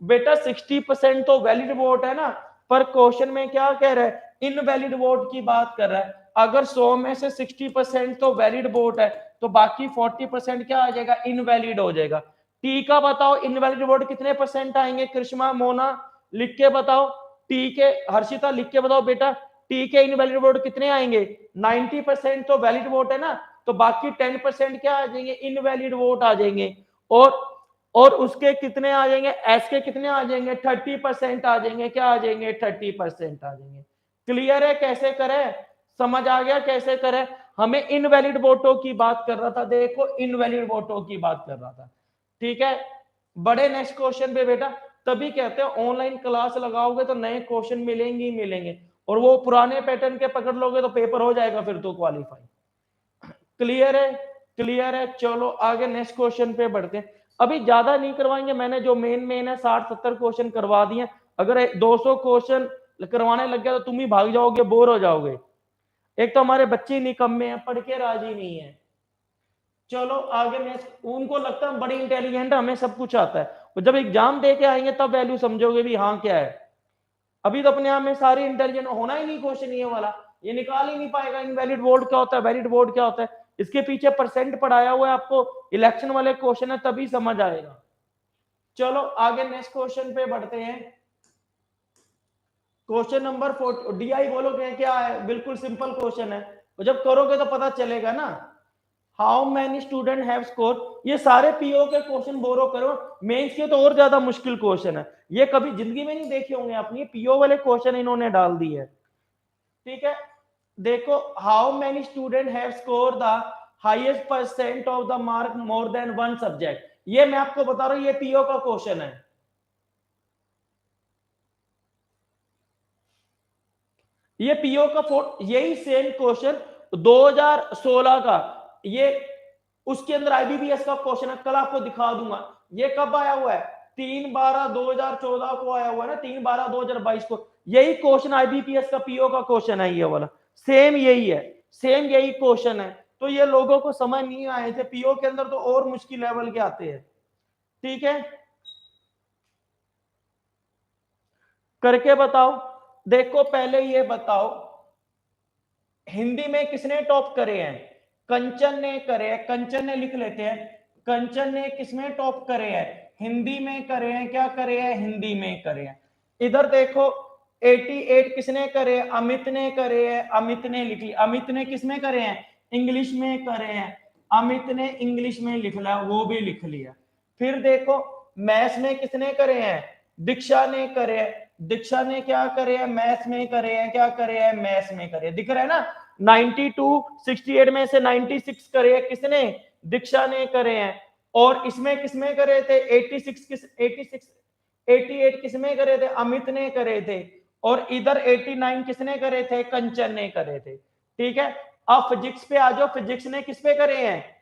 बेटा 60% तो वैलिड वोट है ना, पर क्वेश्चन में क्या कह रहा है इनवैलिड वोट की बात कर रहा है। अगर 100 में से 60% तो वैलिड वोट है, तो बाकी 40% क्या आ जाएगा इनवैलिड हो जाएगा। टी का बताओ इनवैलिड वोट कितने परसेंट आएंगे, कृष्णा मोना लिख के बताओ, टी के हर्षिता लिख के बताओ बेटा, टी के इनवैलिड वोट कितने आएंगे 90% तो वैलिड वोट है ना, तो बाकी 10% क्या आ जाएंगे इनवैलिड वोट आ जाएंगे, और उसके कितने आ जाएंगे एस के कितने आ जाएंगे 30% आ जाएंगे, क्या आ जाएंगे 30% आ जाएंगे। क्लियर है कैसे करें, समझ आ गया कैसे करें। हमें इनवैलिड वोटों की बात कर रहा था, देखो इनवैलिड वोटों की बात कर रहा था। ठीक है, बड़े नेक्स्ट क्वेश्चन पे बेटा, तभी कहते हैं ऑनलाइन क्लास लगाओगे तो नए क्वेश्चन मिलेंगे ही मिलेंगे, और वो पुराने पैटर्न के पकड़ लोगे तो पेपर हो जाएगा फिर तो क्वालिफाई। क्लियर है, क्लियर है। चलो आगे नेक्स्ट क्वेश्चन पे बढ़ते हैं, अभी ज्यादा नहीं करवाएंगे, मैंने जो मेन है 60-70 क्वेश्चन करवा दिए, अगर 200 क्वेश्चन करवाने लग गया तो तुम ही भाग जाओगे, बोर हो जाओगे। एक तो हमारे बच्चे निकम्मे हैं, पढ़ के राजी नहीं है। चलो आगे नेक्स्ट, उनको लगता है हम बड़ी इंटेलिजेंट है, हमें सब कुछ आता है, और जब एग्जाम दे के आएंगे तब वैल्यू समझोगे भी हाँ क्या है। अभी तो अपने आप में सारी इंटेलिजेंट होना ही नहीं क्वेश्चन ये वाला, ये निकाल ही नहीं पाएगा इनवैलिड वोट क्या होता है वैलिड वोट क्या होता है, इसके पीछे परसेंट पढ़ाया हुआ है आपको, इलेक्शन वाले क्वेश्चन है तभी समझ आएगा। चलो आगे नेक्स्ट क्वेश्चन पे बढ़ते हैं, क्वेश्चन नंबर 4, डीआई बोलोगे क्या है, बिल्कुल सिंपल क्वेश्चन है, और जब करोगे तो पता चलेगा ना। How many student have score, ये सारे पीओ के क्वेश्चन बोरो करो, मेंस के तो और ज्यादा मुश्किल क्वेश्चन है, ये कभी जिंदगी में नहीं देखे होंगे अपनी, पीओ वाले क्वेश्चन इन्होंने डाल दिए। ठीक है, देखो how many student have score the highest percent of the mark more than one subject, ये मैं आपको बता रहा हूं ये पीओ का क्वेश्चन है। ये पीओ का यही सेम क्वेश्चन 2016 का, ये उसके अंदर आईबीपीएस का क्वेश्चन है, कल आपको दिखा दूंगा। ये कब आया हुआ है 3/12/2014 को आया हुआ है ना, 3/12/2022 को, यही क्वेश्चन आईबीपीएस का पीओ का क्वेश्चन है, ये वाला सेम यही है, सेम यही क्वेश्चन है। तो ये लोगों को समझ नहीं आए थे, पीओ के अंदर तो और मुश्किल लेवल के आते हैं। ठीक है, करके बताओ। देखो पहले ये बताओ हिंदी में किसने टॉप करे हैं, कंचन ने करे हैं, कंचन ने लिख लेते हैं, कंचन ने किसमें टॉप करे हैं हिंदी में करे हैं, क्या करे हैं हिंदी में करे हैं। इधर देखो 88 किसने करे हैं, अमित ने करे हैं, अमित ने लिख लिया, अमित ने किसमें करे हैं इंग्लिश में करे हैं, अमित ने इंग्लिश में लिख लिया, वो भी लिख लिया। फिर देखो मैथ्स में किसने करे हैं, दीक्षा ने करे हैं, दीक्षा ने क्या करे हैं मैथ्स में करे हैं, क्या करे हैं मैथ्स में करे, दिख रहा है ना। 92 68 में से 96 करे किसने, दीक्षा ने करे हैं। और इसमें किसमें करे थे 88 किसमें करे थे, अमित ने करे थे। और इधर 89 किसने करे थे, कंचन ने करे थे। ठीक है, अब फिजिक्स पे आ जाओ, फिजिक्स ने किस पे करे हैं,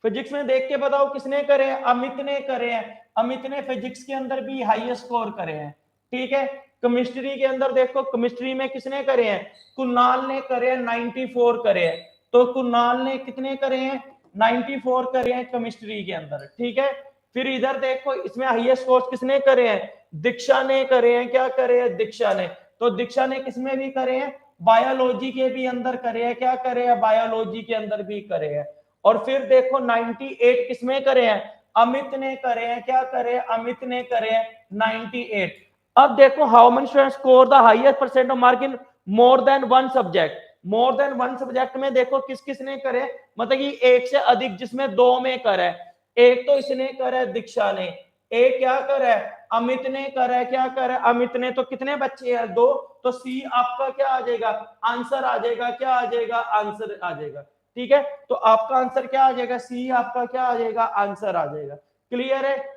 फिजिक्स में देख के बताओ किसने करे हैं, अमित ने करे हैं। अमित ने फिजिक्स के अंदर भी हाई स्कोर करे हैं। ठीक है, केमिस्ट्री के अंदर देखो, केमिस्ट्री में किसने करे हैं, कुणाल ने करे हैं, 94 करे हैं। तो कुणाल ने कितने करे हैं, 94 करे हैं केमिस्ट्री के अंदर। ठीक है, फिर इधर देखो इसमें हाईएस्ट स्कोर किसने करे हैं, दीक्षा ने करे हैं। क्या करे हैं, दीक्षा ने। तो दीक्षा ने किसमें भी करे हैं, बायोलॉजी के भी अंदर करे हैं। क्या करे हैं, बायोलॉजी के अंदर भी करे हैं। और फिर देखो 98 किसमें करे हैं, अमित ने करे हैं। क्या करे हैं, अमित ने करे हैं 98। अब देखो how many students score the highest percent of mark in more than one subject. More than one subject में देखो किस किसने करे, मतलब कि एक से अधिक, जिसमें दो में करे। एक तो इसने करे दीक्षा ने, एक क्या करे अमित ने करे। क्या करे अमित ने। तो कितने बच्चे हैं, दो। तो सी आपका क्या आ जाएगा, आंसर आ जाएगा। क्या आ जाएगा, आंसर आ जाएगा। ठीक है, तो आपका आंसर क्या आ जाएगा, सी आपका क्या आ जाएगा, आंसर आ जाएगा। क्लियर है।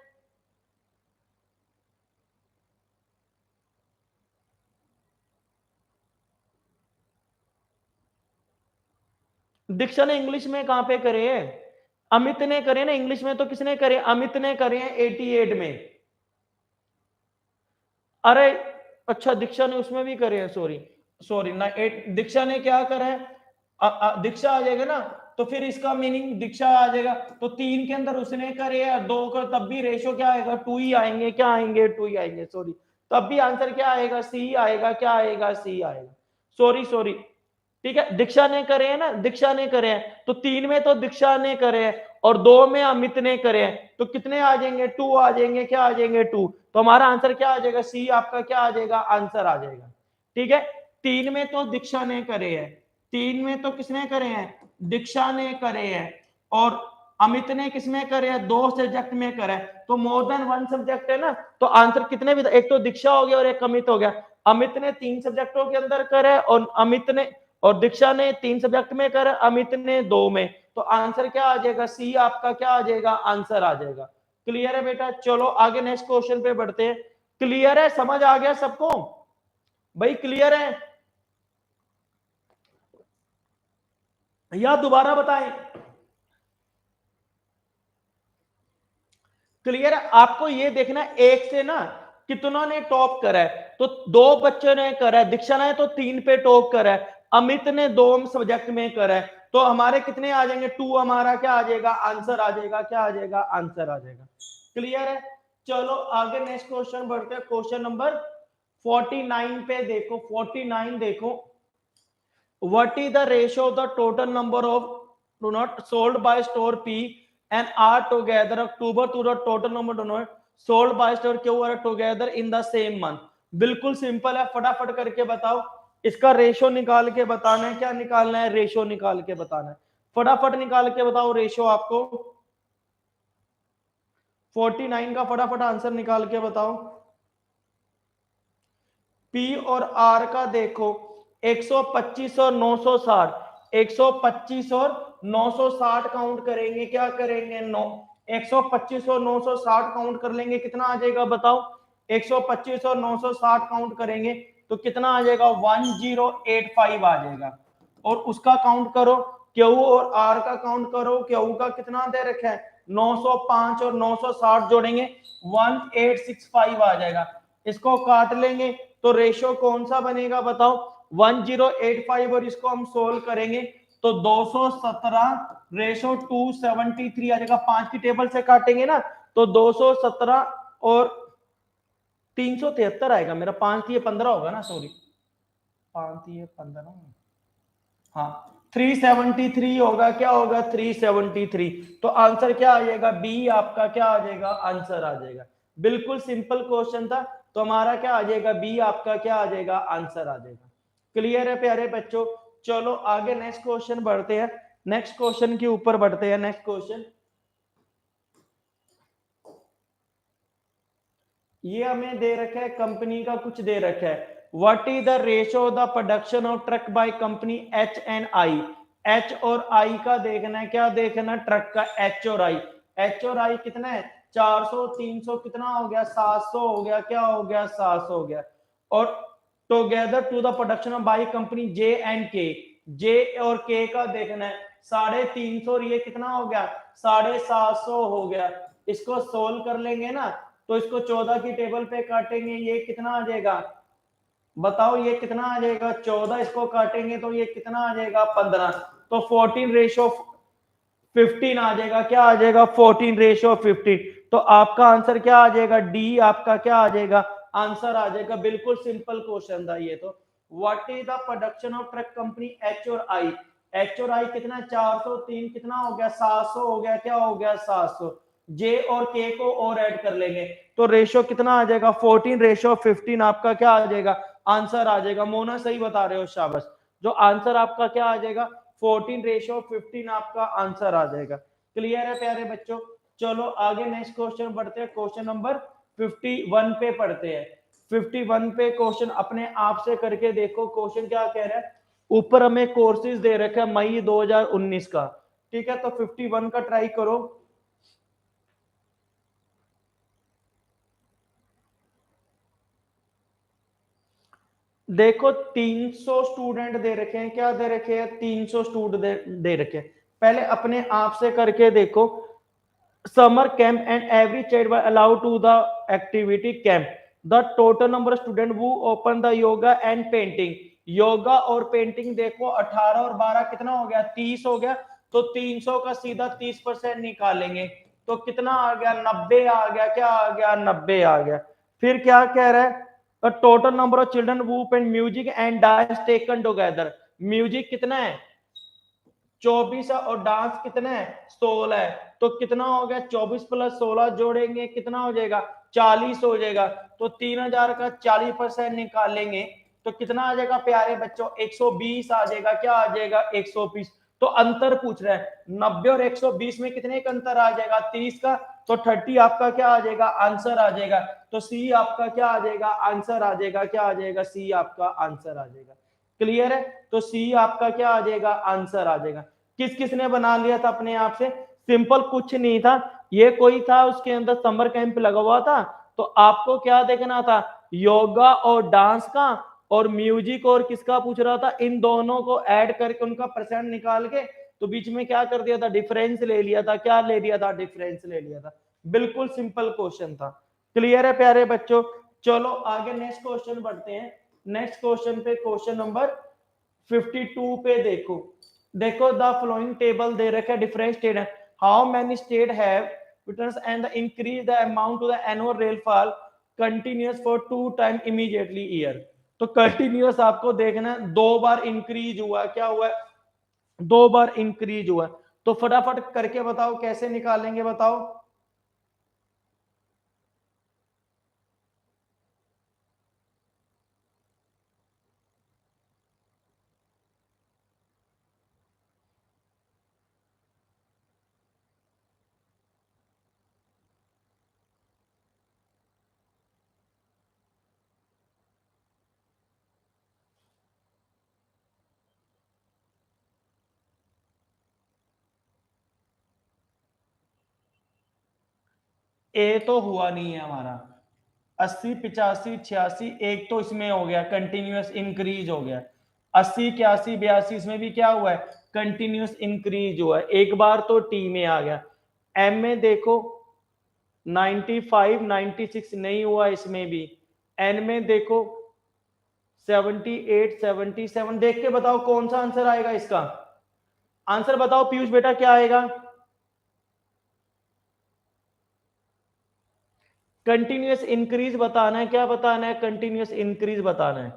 दीक्षा ने इंग्लिश में कहां पे करे हैं, अमित ने करे ना इंग्लिश में। तो किसने करे, अमित ने करे हैं 88 में। अरे अच्छा, दीक्षा ने उसमें भी करे हैं, सॉरी सॉरी ना, दीक्षा ने क्या करा है, दीक्षा आ जाएगा ना। तो फिर इसका मीनिंग दीक्षा आ जाएगा। तो 3 के अंदर उसने करे है, 2 का तब भी रेशो क्या आएगा, 2 ही आएंगे। क्या आएंगे, 2 ही आएंगे, सॉरी। तब भी आंसर क्या आएगा, सी आएगा। क्या आएगा, सी आएगा। Sorry sorry. ठीक है, दीक्षा ने करे हैं ना, दीक्षा ने करे हैं। तो 3 में तो दीक्षा ने करे हैं और 2 में अमित ने करे हैं। तो कितने आ जाएंगे, 2 आ जाएंगे। क्या आ जाएंगे, 2। तो हमारा आंसर क्या आ जाएगा, सी आपका क्या आ जाएगा, आंसर आ जाएगा। ठीक है, 3 में तो दीक्षा ने करे हैं, 3 में तो किसने करे हैं, दीक्षा ने करे हैं। और अमित ने किसमें करे हैं, 2 सब्जेक्ट में करे हैं। तो मोर देन वन सब्जेक्ट है ना। तो आंसर कितने भी, एक तो दीक्षा हो गया और एक अमित हो गया। अमित ने 3 सब्जेक्टों के अंदर करे और अमित ने और दीक्षा ने 3 सब्जेक्ट में करे, अमित ने 2 में। तो आंसर क्या आ जाएगा, सी आपका क्या आ जाएगा, आंसर आ जाएगा। क्लियर है बेटा। चलो आगे नेक्स्ट क्वेश्चन पे बढ़ते हैं। क्लियर है, समझ आ गया सबको भाई, क्लियर है या दोबारा बताएं। क्लियर है, आपको ये देखना एक से ना कितना ने टॉप करा है। तो 2 बच्चों ने करा है, दीक्षा ने तो 3 पे टॉप करा है, अमित ने 2 सब्जेक्ट में करा है। तो हमारे कितने आ जाएंगे, 2 हमारा क्या आ जाएगा, आंसर आ जाएगा। क्या आ जाएगा, आंसर आ जाएगा। क्लियर है। चलो आगे नेक्स्ट क्वेश्चन बढ़ते हैं। क्वेश्चन नंबर 49 पे देखो, 49 देखो। What is the ratio of the total number of donut sold by store P and R together October to the total number of donut sold by store Q are together in the same month? बिल्कुल सिंपल है, फटाफट करके बताओ। इसका रेशो निकाल के बताना है। क्या निकालना है, रेशो निकाल के बताना है। फटाफट निकाल के बताओ रेशो आपको। 49 का फटाफट आंसर निकाल के बताओ। पी और आर का देखो 125 और 960, 125 और 960 काउंट करेंगे। क्या करेंगे, 125 और 960 काउंट कर लेंगे, कितना आ जाएगा बताओ। 125 और 960 काउंट करेंगे तो कितना आ जाएगा, 1085 आ जाएगा। और उसका काउंट करो, क्यू और आर का काउंट करो। क्यू का कितना दे रखा है, 905 और 960 जोड़ेंगे 1865 आ जाएगा। इसको काट लेंगे तो रेशो कौन सा बनेगा बताओ, 1085। और इसको हम सोल्व करेंगे तो 217 रेशो 273 आ जाएगा। 5 की टेबल से काटेंगे ना तो 217 और 373 आएगा मेरा। 5 15 होगा ना, सॉरी 5 15, हाँ 373 होगा। क्या होगा, 373। तो आंसर क्या आ जाएगा, बी आपका क्या आ जाएगा, आंसर आ जाएगा। बिल्कुल सिंपल क्वेश्चन था। तो हमारा क्या आ जाएगा, बी आपका क्या आ जाएगा, आंसर आ जाएगा। क्लियर है प्यारे बच्चों। चलो आगे नेक्स्ट क्वेश्चन बढ़ते हैं। नेक्स्ट क्वेश्चन के ऊपर बढ़ते हैं। नेक्स्ट क्वेश्चन ये हमें दे रखा है, कंपनी का कुछ दे रखा है। What is the ratio of the production of truck by company H and I H और आई का देखना है, क्या देखना है, ट्रक का एच और आई। एच और आई कितना है, 400, 300, कितना हो गया, 700 हो गया, क्या हो गया, 700 हो गया। और together to the production of by company J and K, J और के का देखना है, 350 और ये कितना हो गया, 750 हो गया। इसको सोल्व कर लेंगे ना, तो इसको 14 की टेबल पे काटेंगे, ये कितना आ जाएगा, बताओ ये कितना आ जाएगा, 14 इसको काटेंगे तो ये कितना आ जाएगा, 15। तो 14 रेशो 15 आ जाएगा, क्या आ जाएगा, 14 रेशो 15। तो आपका आंसर क्या आ जाएगा, डी आपका क्या आ जाएगा, आंसर आ जाएगा। बिल्कुल सिंपल क्वेश्चन था ये तो। What is the production of truck company H और आई, एच और आई कितना, 403 कितना हो गया, 700 हो गया, क्या हो गया, 700। जे और के को और ऐड कर लेंगे तो रेशो कितना आ जाएगा, 14 रेशो 15 आपका क्या आ जाएगा, आंसर आ जाएगा। मोना सही बता रहे हो, शाबाश। जो आंसर आपका क्या आ जाएगा, 14 रेशो 15 आपका आंसर आ जाएगा। क्लियर है प्यारे बच्चों। चलो आगे नेक्स्ट क्वेश्चन बढ़ते हैं, क्वेश्चन नंबर 51 पे पढ़ते हैं। 51 पे क्वेश्चन अपने आप से करके देखो, क्वेश्चन क्या कह रहा है। ऊपर हमें कोर्सेज दे रखा है मई 2019 का, ठीक है। तो 51 का ट्राई करो। देखो 300 स्टूडेंट दे रखे हैं, क्या दे रखे हैं, 300 स्टूडेंट दे रखे हैं। पहले अपने आप से करके देखो। Summer camp and every child were allowed to the activity camp. The total number of students who open the yoga and painting. Yoga और पेंटिंग देखो 18 और 12 कितना हो गया, 30 हो गया। तो 300 का सीधा 30% निकालेंगे तो कितना आ गया, 90 आ गया, क्या आ गया, 90 आ गया। फिर क्या कह रहा है, total number of children who paint music and dance taken together. Music कितना है, 24 है, और डांस कितना है, 16 है। तो कितना हो गया, 24 प्लस 16 जोड़ेंगे कितना हो जाएगा, 40 हो जाएगा। तो 3000 का 40% निकालेंगे तो कितना आ जाएगा प्यारे बच्चों, 120 आ जाएगा, क्या आ जाएगा, 120। तो अंतर पूछ रहा है 90 और 120 में कितने का अंतर आ जाएगा, 30 का। तो 30 आपका क्या आ जाएगा, आंसर आ जाएगा। तो सी आपका क्या आ जाएगा, आंसर आ जाएगा, क्या आ जाएगा, सी आपका आंसर आ जाएगा। क्लियर है। तो सी आपका क्या आ जाएगा, आंसर आ जाएगा। किस किसने बना लिया था अपने आप से, सिंपल कुछ नहीं था। ये कोई था उसके अंदर समर कैंप लगा हुआ था, तो आपको क्या देखना था, योगा और डांस का और म्यूजिक और किसका पूछ रहा था, इन दोनों को ऐड करके उनका परसेंट निकाल के तो बीच में क्या कर दिया था, डिफरेंस ले लिया था। क्या ले लिया था, डिफरेंस ले लिया था। बिल्कुल सिंपल क्वेश्चन था। क्लियर है प्यारे बच्चों। चलो आगे नेक्स्ट क्वेश्चन बढ़ते हैं। नेक्स्ट क्वेश्चन पे क्वेश्चन नंबर 52 पे देखो। देखो द फ्लोइंग टेबल दे रखा है, डिफरेंट स्टेट है। How many state have returns and the increase the amount to the annual rainfall continuous for 2 time immediately year. तो कंटिन्यूअस आपको देखना है, 2 बार इंक्रीज हुआ, क्या हुआ है, 2 बार इंक्रीज हुआ। तो फटाफट करके बताओ कैसे निकालेंगे, बताओ। ए तो हुआ नहीं है हमारा, 80, 85, 86 एक तो इसमें हो गया, कंटिन्यूअस इंक्रीज हो गया। 80, 81, 82 इसमें भी क्या हुआ है, कंटिन्यूअस इंक्रीज हुआ है। एक बार तो टी में आ गया। एम में देखो 95, 96 नहीं हुआ इसमें भी। एन में देखो 78, 77। देख के बताओ कौन सा आंसर आएगा इसका, आंसर बताओ पीयूष बेटा क्या आएगा। कंटिन्यूअस इंक्रीज बताना है, क्या बताना है, कंटिन्यूअस इंक्रीज बताना है।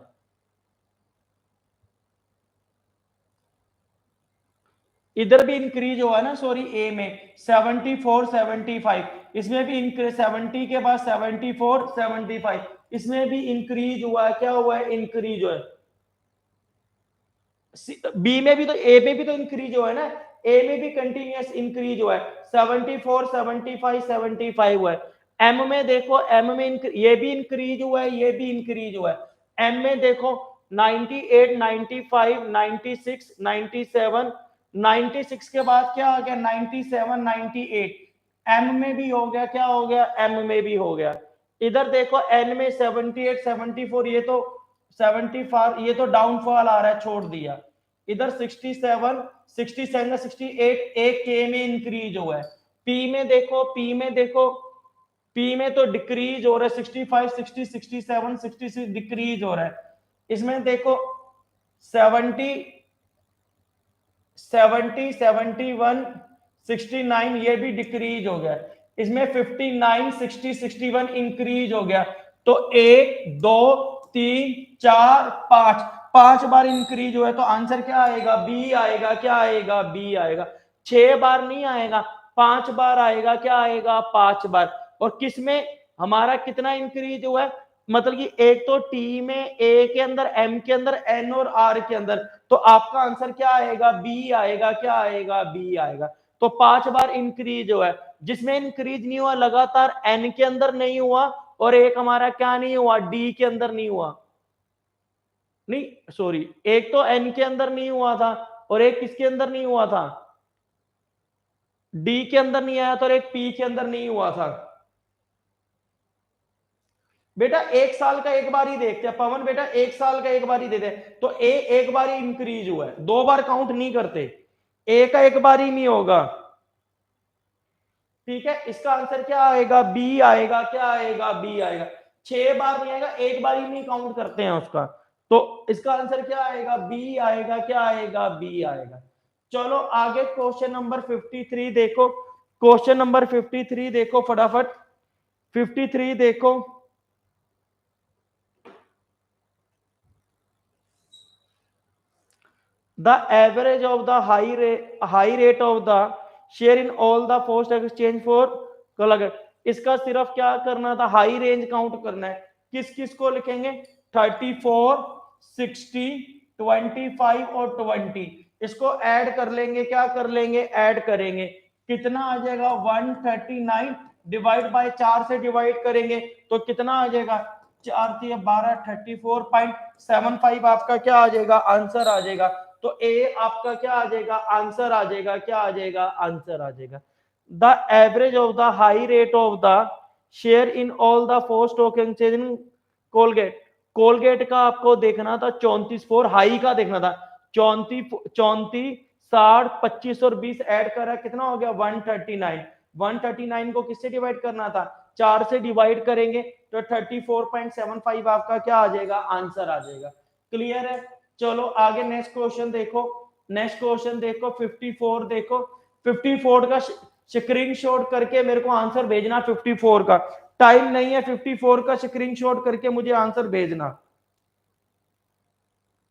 इधर भी इंक्रीज हुआ है ना, सॉरी ए में 74, 75 इसमें भी इंक्रीज, 70 के बाद 74, 75 इसमें भी इंक्रीज हुआ है, क्या हुआ है, इंक्रीज हुआ है। बी में भी तो, ए में भी तो इंक्रीज हुआ है ना, ए में भी कंटिन्यूअस इंक्रीज हुआ है, 74, 75, 75 हुआ है। एम में देखो, एम में ये भी इंक्रीज हुआ है, ये भी इंक्रीज हुआ है। एम में देखो 98, 95, 96, 97 96 के बाद क्या आ गया 97, 98, एम में भी हो गया, क्या हो गया, एम में भी हो गया। इधर देखो एन में 78, 74, ये तो 74, ये तो डाउनफॉल आ रहा है, छोड़ दिया। इधर 67, 67, 68, एक के में इंक्रीज हुआ है। पी में देखो, पी में देखो, पी में तो डिक्रीज हो रहा है, 65, 60, 67, 66 डिक्रीज हो रहा है। इसमें देखो 70, 70, 71, 69, ये भी डिक्रीज हो गया। इसमें 59, 60, 61 इंक्रीज हो गया। तो 1, 2, 3, 4, 5, 5 बार इंक्रीज हुआ है, तो आंसर क्या आएगा, बी आएगा। क्या आएगा, बी आएगा। 6 बार नहीं आएगा, 5 बार आएगा। क्या आएगा, 5 बार। और किसमें हमारा कितना इंक्रीज हुआ है, मतलब कि एक तो टी में, ए के अंदर, एम के अंदर, एन और आर के अंदर, तो आपका आंसर क्या आएगा, बी आएगा। क्या आएगा, बी आएगा। तो 5 बार इंक्रीज हुआ है। जिसमें इंक्रीज नहीं हुआ लगातार एन के अंदर नहीं हुआ, और एक हमारा क्या नहीं हुआ, डी के अंदर नहीं हुआ, नहीं सॉरी, एक तो एन के अंदर नहीं हुआ था, और एक किसके अंदर नहीं हुआ था, डी के अंदर नहीं आया था, और एक पी के अंदर नहीं हुआ था। बेटा एक साल का एक बार ही देखते हैं पवन, बेटा एक साल का एक बार ही देते हैं। तो ए एक बार ही इंक्रीज हुआ है, 2 बार काउंट नहीं करते, ए का एक बार ही नहीं होगा। ठीक है, इसका आंसर क्या आएगा, बी आएगा। क्या आएगा, बी आएगा। 6 बार नहीं आएगा, एक बार ही नहीं काउंट करते हैं उसका। तो इसका आंसर क्या आएगा, बी आएगा। क्या आएगा, बी आएगा। चलो आगे क्वेश्चन नंबर 53 देखो। क्वेश्चन नंबर 53 देखो फटाफट। 53 देखो। The average of the high rate of the share in all the post exchange for collagen। इसका सिर्फ क्या करना था, हाई रेंज काउंट करना है। किस किस को लिखेंगे, 34, 60, 25 और 20, इसको ऐड कर लेंगे। क्या कर लेंगे, ऐड करेंगे। कितना आ जाएगा, 139 डिवाइड बाय 4 से डिवाइड करेंगे तो कितना आ जाएगा, 4 से 12, 34.75 आपका क्या आ जाएगा, आंसर आ जाएगा। तो ए आपका क्या आ जाएगा, आंसर आ जाएगा। क्या आ जाएगा, आंसर आ जाएगा। The average of the high rate of the share in all the 4 stock exchange in Colgate. Colgate का आपको देखना था 34, 4 हाई का देखना था 34, 34, 60, 25 और 20 ऐड करा, कितना हो गया 139। 139 को किससे डिवाइड करना था, 4 से डिवाइड करेंगे तो 34.75 आपका क्या आ जाएगा, आंसर आ जाएगा। क्लियर है। चलो आगे नेक्स्ट क्वेश्चन देखो। नेक्स्ट क्वेश्चन देखो 54 देखो। 54 का स्क्रीनशॉट करके मेरे को आंसर भेजना। 54 का टाइम नहीं है, 54 का स्क्रीनशॉट करके मुझे आंसर भेजना।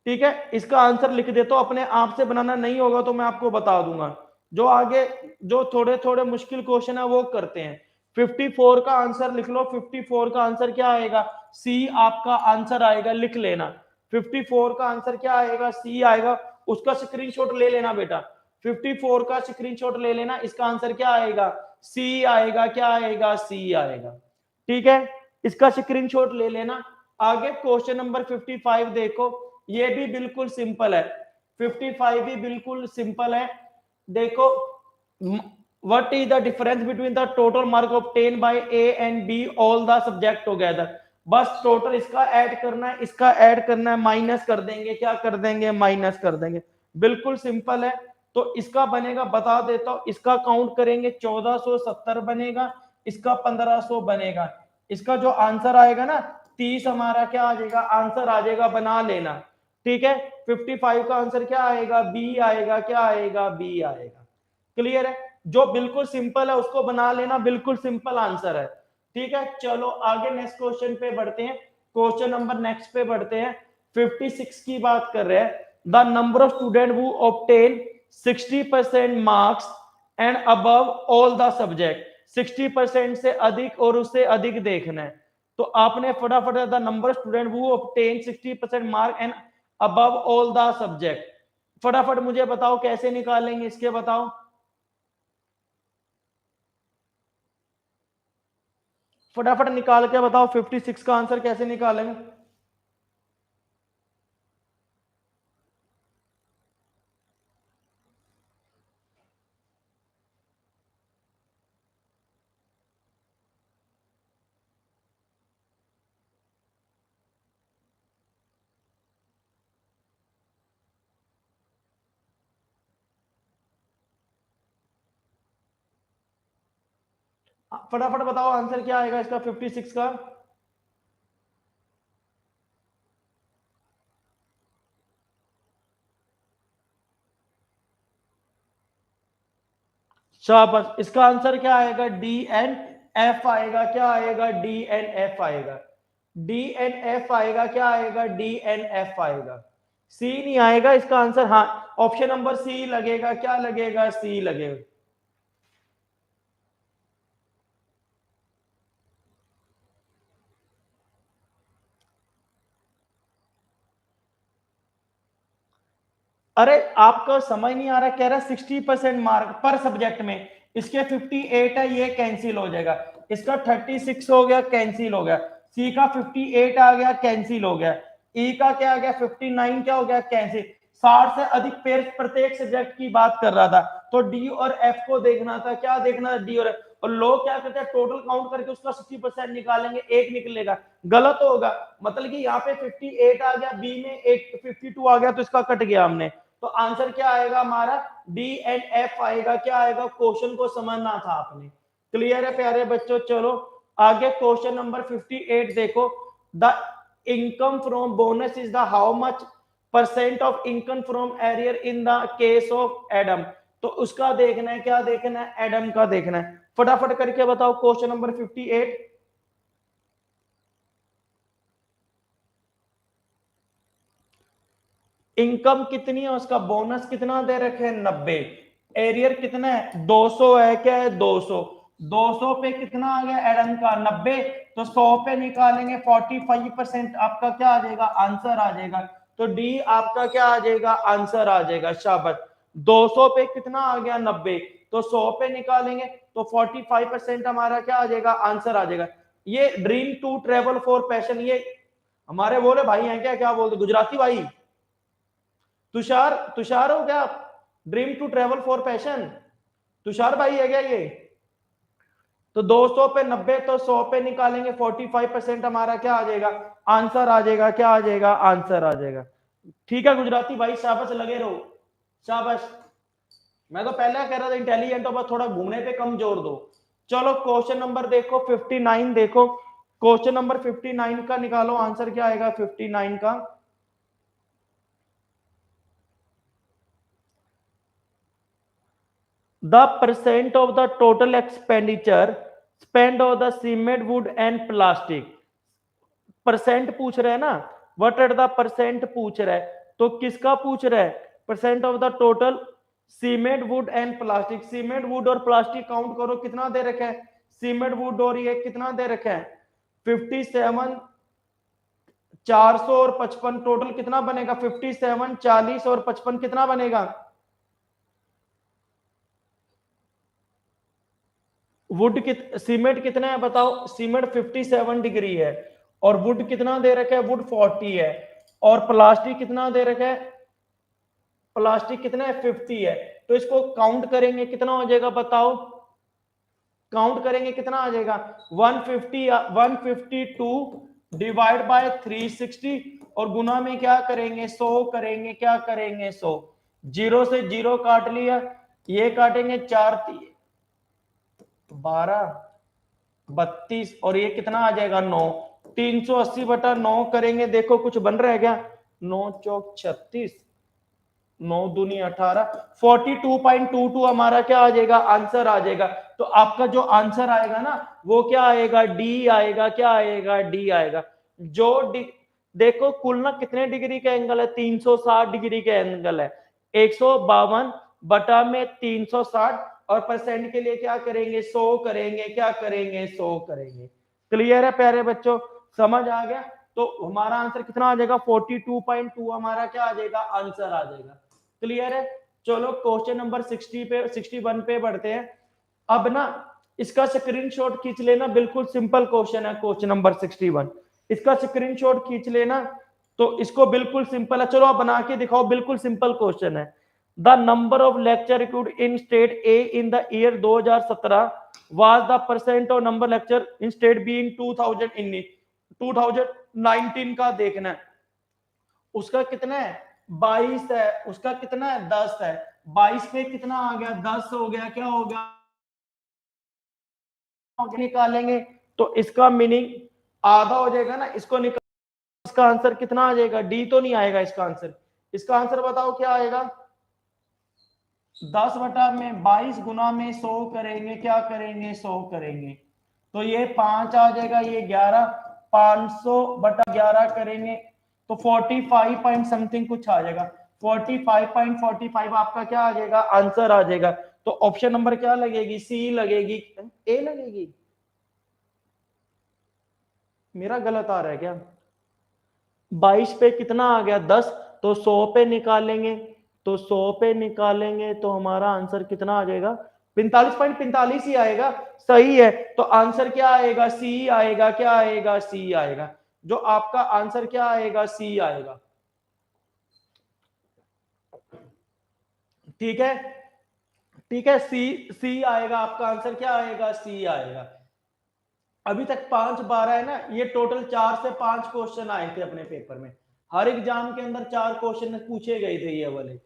ठीक है, इसका आंसर लिख देता हूं, अपने आप से बनाना नहीं होगा तो मैं आपको बता दूंगा। जो आगे जो थोड़े थोड़े मुश्किल क्वेश्चन है वो करते हैं। 54 का आंसर लिख लो। 54 का आंसर क्या आएगा, सी आपका आंसर आएगा, लिख लेना। 54 का आंसर क्या आएगा, सी आएगा। उसका स्क्रीनशॉट ले लेना बेटा। 54 का स्क्रीनशॉट ले लेना, इसका आंसर क्या आएगा, सी आएगा। क्या आएगा, सी आएगा। ठीक है, इसका स्क्रीनशॉट ले लेना। आगे क्वेश्चन नंबर 55 देखो। ये भी बिल्कुल सिंपल है। 55 भी बिल्कुल सिंपल है। देखो, what is the difference between the total mark obtained by A and B all the subject together। बस टोटल इसका ऐड करना है, इसका ऐड करना है, माइनस कर देंगे। क्या कर देंगे, माइनस कर देंगे। बिल्कुल सिंपल है। तो इसका बनेगा, बता देता हूं, इसका काउंट करेंगे 1470 बनेगा, इसका 1500 बनेगा। इसका जो आंसर आएगा ना 30 हमारा क्या आ जाएगा, आंसर आ जाएगा, बना लेना। ठीक है, 55 का आंसर क्या आएगा, बी आएगा। क्या आएगा, बी आएगा। क्लियर है। जो बिल्कुल सिंपल है उसको बना लेना, बिल्कुल सिंपल आंसर है। ठीक है, चलो आगे नेक्स्ट क्वेश्चन पे बढ़ते हैं। क्वेश्चन नंबर नेक्स्ट पे बढ़ते हैं। 56 की बात कर रहे हैं। The number of student who obtain 60% marks and above all the subject. 60% से अधिक और उससे अधिक देखना है। तो आपने फटाफट the number student who obtain 60% mark and above all the subject, फटाफट मुझे बताओ कैसे निकालेंगे इसके, बताओ फटाफट निकाल के बताओ 56 का आंसर कैसे निकालेंगे। फटाफट बताओ आंसर क्या आएगा इसका 56 का। शाबाश, इसका आंसर क्या आएगा? डी एन एफ आएगा। क्या आएगा? डी एन एफ आएगा। डी एन एफ आएगा। क्या आएगा? डी एन एफ आएगा। सी नहीं आएगा इसका आंसर। हाँ, ऑप्शन नंबर सी लगेगा। क्या लगेगा? सी लगेगा। अरे आपको समझ नहीं आ रहा, कह रहा 60% मार्क पर सब्जेक्ट में, इसके 58 है, ये कैंसिल हो जाएगा। इसका 36 हो गया, कैंसिल हो गया। सी का 58 आ गया, कैंसिल हो गया। ई का क्या आ गया? 59 क्या हो गया? कैंसिल। 60 से अधिक पेयर प्रत्येक सब्जेक्ट की बात कर रहा था, तो डी और एफ को देखना था। क्या देखना था? डी और एफ। और लोग क्या करते हैं, टोटल काउंट करके उसका 60% निकालेंगे, एक निकलेगा, गलत होगा। मतलब कि यहाँ पे 58 आ गया, बी में एक 52 आ गया, तो इसका कट गया हमने। तो आंसर क्या आएगा हमारा? डी एंड एफ आएगा। क्या आएगा? क्वेश्चन को समझना था आपने। क्लियर है प्यारे बच्चों? चलो आगे क्वेश्चन नंबर 58 देखो। The income from bonus is the how much percent of income from arrear in the case of Adam. तो उसका देखना है। क्या देखना है? एडम का देखना है। फटाफट करके बताओ क्वेश्चन नंबर 58। इनकम कितनी है उसका? बोनस कितना दे रखे हैं? 90। एरियर कितना है? 200 है। क्या है? 200। 200 पे कितना आ गया एडम का? 90। तो 100 पे निकालेंगे 45%, आपका क्या आ जाएगा? आंसर आ जाएगा। तो डी आपका क्या आ जाएगा? आंसर आ जाएगा। शाबाश। 200 पे कितना आ गया? 90। तो 100 पे निकालेंगे तो 45% हमारा क्या आ जाएगा? आंसर आ जाएगा। ये dream to travel for passion, ये हमारे बोले भाई हैं क्या? क्या बोलते गुजराती भाई? तुषार, तुषार हो क्या आप? Dream to travel for passion, Tushar भाई है क्या ये? तो 200 पे 90, तो 100 पे निकालेंगे 45%, हमारा क्या आ जाएगा? आंसर आ जाएगा। क्या आ जाएगा? आंसर आ जाएगा। ठीक है गुजराती भाई, शाबाश, लगे रहो। शाबाश। मैं तो पहले कह रहा था इंटेलिजेंट हो, बस थोड़ा घूमने पे कम जोर दो। चलो क्वेश्चन नंबर देखो 59 देखो। क्वेश्चन नंबर 59 का निकालो आंसर। क्या आएगा 59 का? the percent of the total expenditure spent on the cement wood and plastic। Percent पूछ रहे हैं ना, व्हाट आर द परसेंट पूछ रहा है, तो किसका पूछ रहा है? Percent of the total cement would and plastic. Cement would और प्लास्टिक काउंट करो कितना दे रखा है। सीमेंट वुड और ये कितना दे रखा है? 57, 400 और 55, टोटल कितना बनेगा? 57, 40 और 55 कितना बनेगा? वुड सीमेंट कितना है बताओ? सीमेंट 57 डिग्री है। और वुड कितना दे रखा है? वुड 40 है। और प्लास्टिक कितना दे रखा है? प्लास्टिक कितना है? 50 है। तो इसको काउंट करेंगे कितना हो जाएगा बताओ? काउंट करेंगे कितना आ जाएगा? 150, 152 डिवाइड बाय 360, और गुना में क्या करेंगे? 100 करेंगे। क्या करेंगे? 100। जीरो से जीरो काट लिया, ये काटेंगे 4 12 32, और ये कितना आ जाएगा? 9। 380/9 करेंगे, देखो कुछ बन रहा है क्या? 9 चौक 36, 9 दूनी 18, 42.22 हमारा क्या आ जाएगा? आंसर आ जाएगा। तो आपका जो आंसर आएगा ना, वो क्या आएगा? डी आएगा। क्या आएगा? डी आएगा। जो देखो कुल ना कितने डिग्री का एंगल है? 360 डिग्री का एंगल है। 152 बटा में 360, और परसेंट के लिए क्या करेंगे? 100 करेंगे। क्या करेंगे? 100 करेंगे। क्लियर है प्यारे बच्चों? समझ आ गया? तो हमारा आंसर कितना आ जाएगा? 42.2 हमारा क्या आ जाएगा? आंसर आ जाएगा। क्लियर है? चलो क्वेश्चन नंबर 60 पे 61 पे बढ़ते हैं। अब ना इसका स्क्रीनशॉट खींच लेना, बिल्कुल सिंपल क्वेश्चन है क्वेश्चन नंबर 61। इसका स्क्रीनशॉट खींच लेना, तो इसको बिल्कुल सिंपल है। चलो आप बना के दिखाओ, बिल्कुल सिंपल क्वेश्चन है। The number of lecture recruit in state A in the year 2017 was the percent of number lecture in state B in 2019 का देखना है। उसका कितना है? 22 है। उसका कितना है? 10 है। 22 पे कितना आ गया? 10 हो गया। क्या हो गया? निकालेंगे तो इसका मीनिंग आधा हो जाएगा ना, इसको निकाल, इसका आंसर कितना आ जाएगा, डी तो नहीं आएगा इसका आंसर। इसका आंसर बताओ क्या आएगा, 10 बटा में 22 गुना में 100 करेंगे, क्या करेंगे 100 करेंगे, तो ये 5 आ जाएगा, ये 11, 500 बटा 11 करेंगे तो 45 पॉइंट समथिंग कुछ आ जाएगा, 45.45 आपका क्या आ जाएगा, आंसर आ जाएगा। तो ऑप्शन नंबर क्या लगेगी, सी लगेगी, ए लगेगी, मेरा गलत आ रहा है क्या, 22 पे कितना आ गया 10, तो 100 पे निकालेंगे, तो 100 पे निकालेंगे तो हमारा आंसर कितना आ जाएगा, 45.45 ही आएगा, सही है। तो आंसर क्या आएगा, सी आएगा, क्या आएगा, सी आएगा, जो आपका आंसर क्या आएगा, सी आएगा। ठीक है, ठीक है, सी आएगा, आपका आंसर क्या आएगा, सी आएगा। अभी तक 5 12 है ना, ये टोटल 4 से 5 क्वेश्चन आए थे अपने पेपर में, हर एग्जाम के अंदर 4 क्वेश्चन पूछे गए थे ये वाले।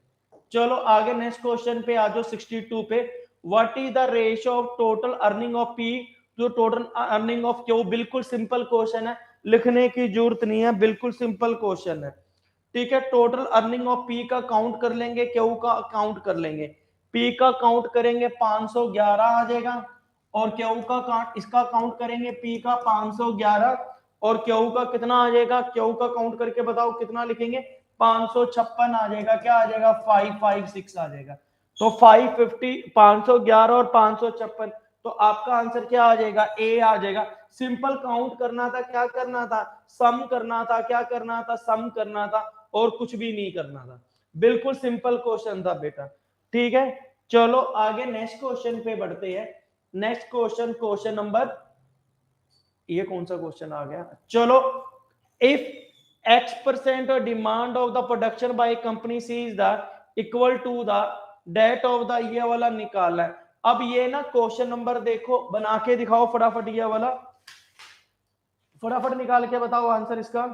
चलो आगे नेक्स्ट क्वेश्चन पे आ जाओ, 62 पे, what is the ratio of total earning of P to total earning of Q. बिल्कुल सिंपल क्वेश्चन है, लिखने की जरूरत नहीं है, बिल्कुल सिंपल क्वेश्चन है। ठीक है, टोटल अर्निंग ऑफ पी का काउंट कर लेंगे, क्यू का काउंट कर लेंगे, पी का काउंट करेंगे 511 आ जाएगा, और क्यू का काउंट, इसका काउंट करेंगे पी का 511, और क्यू का कितना आ जाएगा, क्यू का काउंट करके बताओ कितना लिखेंगे, 556 आ जाएगा, क्या आ जाएगा 556 आ जाएगा। तो 550, 511 और 556, तो आपका आंसर क्या आ जाएगा, ए आ जाएगा। सिंपल काउंट करना था, क्या करना था, सम करना था, क्या करना था, सम करना था, और कुछ भी नहीं करना था, बिल्कुल सिंपल क्वेश्चन था बेटा। ठीक है, चलो आगे नेक्स्ट क्वेश्चन पे बढ़ते हैं। नेक्स्ट क्वेश्चन, क्वेश्चन नंबर, ये कौन सा क्वेश्चन आ गया, चलो, if X% of demand of the production by company C is the equal to the that of the, ये वाला निकालना है। अब ये ना क्वेश्चन नंबर देखो, बना के दिखाओ फटाफट, ये वाला फटाफट निकाल के बताओ आंसर इसका।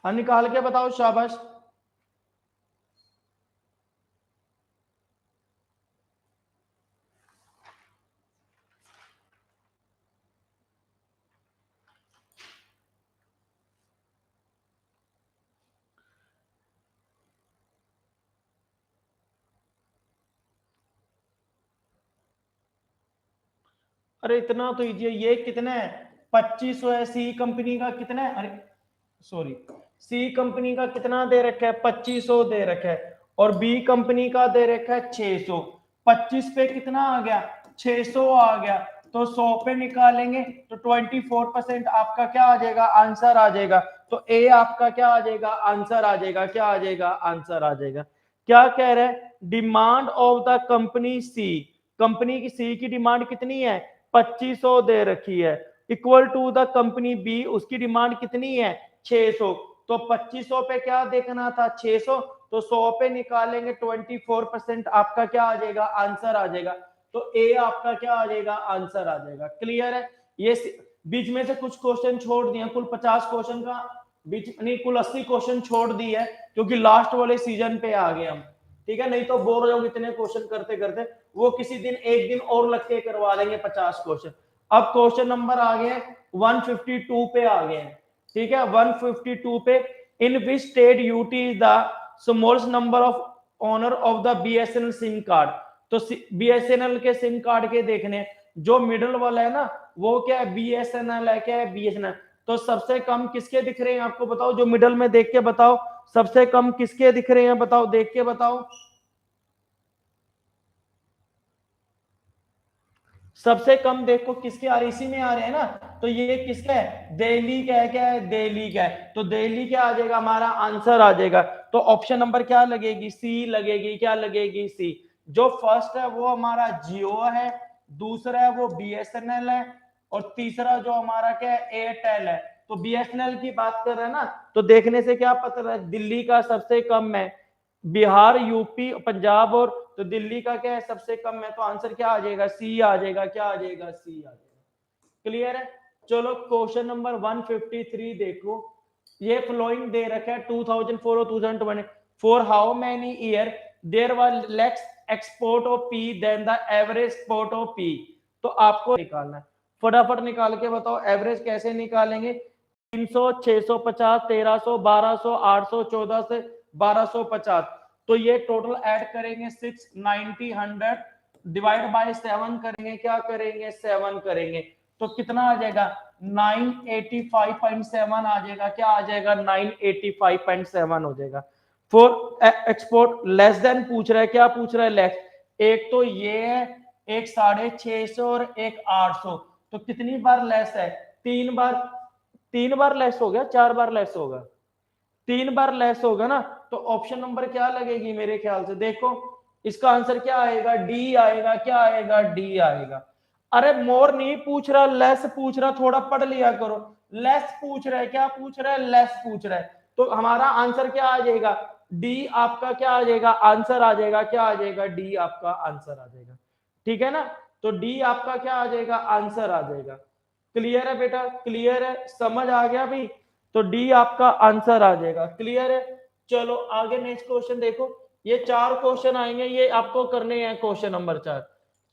हाँ निकाल के बताओ, शाबाश। अरे इतना तो इजी है, ये कितना है, 2500 है, सी कंपनी का कितना है, अरे सॉरी, सी कंपनी का कितना दे रखा है, 2500 दे रखा है, और बी कंपनी का दे रखा है 600, 25 पे कितना आ गया, 600 आ गया, तो 100 पे निकालेंगे तो 24% आपका क्या आ जाएगा, आंसर आ जाएगा। तो ए आपका क्या आ जाएगा, आंसर आ जाएगा, क्या आ जाएगा, आंसर आ जाएगा। क्या कह रहे हैं, demand of the company C, company की सी की डिमांड कितनी है, 2500 दे रखी है, equal to the company B, उसकी डिमांड कितनी है, 600, तो 2500 पे क्या देखना था, 600, तो 100 पे निकालेंगे 24%, आपका क्या आ जाएगा, आंसर आ जाएगा। तो ए आपका क्या आ जाएगा, आंसर आ जाएगा। क्लियर है, ये बीच में से कुछ क्वेश्चन छोड़ दिए, कुल 50 क्वेश्चन का बीच नहीं, कुल 80 क्वेश्चन छोड़ दिए है, क्योंकि लास्ट वाले सीजन पे आ गए हम। ठीक है, नहीं तो बोर हो जाओगे इतने क्वेश्चन करते करते, वो किसी दिन एक दिन और लग के करवा लेंगे 50 क्वेश्चन। अब क्वेश्चन नंबर आ गए 152 पे आ गए हैं। ठीक है, 152 पे, in which state UT is the smallest number of owner of the BSNL SIM card. तो बीएसएनएल के सिम कार्ड के देखने, जो मिडल वाला है ना, वो क्या है, बीएसएनएल है, क्या है, बीएसएनएल। तो सबसे कम किसके दिख रहे हैं आपको बताओ, जो मिडल में देख के बताओ, सबसे कम किसके दिख रहे हैं बताओ, देख के बताओ, सबसे कम देखो किसके आ रहे, इसी में आ रहे हैं ना, तो ये किसका है, दिल्ली का है, क्या है, दिल्ली का है, तो दिल्ली क्या आ जाएगा, हमारा आंसर आ जाएगा। तो ऑप्शन नंबर क्या लगेगी, सी लगेगी, क्या लगेगी, सी। जो फर्स्ट है वो हमारा जियो है, दूसरा है वो बीएसएनएल है, और तीसरा जो हमारा क्या है, एयरटेल है। तो बीएसएनएल की बात कर रहे हैं ना, तो देखने से क्या पता है, दिल्ली का सबसे कम है, बिहार, यूपी, पंजाब, और तो दिल्ली का क्या है, सबसे कम है, तो आंसर क्या आ जाएगा, सी आ जाएगा, क्या आ जाएगा, सी आ जाएगा। क्लियर है। चलो क्वेश्चन नंबर 153 देखो, ये फ्लोइंग दे रखा है 2004 और 2020, for how many year there was less export of P than the average export of P. तो आपको निकालना है, फटाफट निकाल के बताओ एवरेज कैसे निकालेंगे। 300, 650, 1300, 1200, 800, 14 से 1250, तो ये टोटल ऐड करेंगे 6, 90, 100 डिवाइड बाय 7 करेंगे, क्या करेंगे, 7 करेंगे, तो कितना आ जाएगा, 985.7 आ जाएगा, क्या आ जाएगा, 985.7 हो जाएगा। फॉर एक्सपोर्ट लेस देन पूछ रहा है, क्या पूछ रहा है, लेस, एक तो ये है, एक 650 और एक 800, तो कितनी बार लेस है, 3 बार, 3 बार लेस हो गया, 4 बार लेस होगा, 3 बार लेस होगा ना, तो ऑप्शन नंबर क्या लगेगी मेरे ख्याल से, देखो इसका आंसर क्या आएगा, डी आएगा, क्या आएगा, डी आएगा। अरे मोर नहीं पूछ रहा, लेस पूछ रहा, थोड़ा पढ़ लिया करो, लेस पूछ रहा है, क्या पूछ रहा है, लेस पूछ रहा है, तो हमारा आंसर क्या आ जाएगा, डी आपका क्या आ जाएगा, आंसर आ जाएगा, क्या आ जाएगा, डी आपका आंसर आ जाएगा। ठीक है ना, तो डी आपका क्या आ जाएगा, आंसर आ जाएगा। क्लियर है बेटा, क्लियर है, समझ आ गया भाई, तो डी आपका आंसर आ जाएगा। क्लियर है। चलो आगे नेक्स्ट क्वेश्चन देखो, ये 4 क्वेश्चन आएंगे, ये आपको करने हैं क्वेश्चन नंबर 4।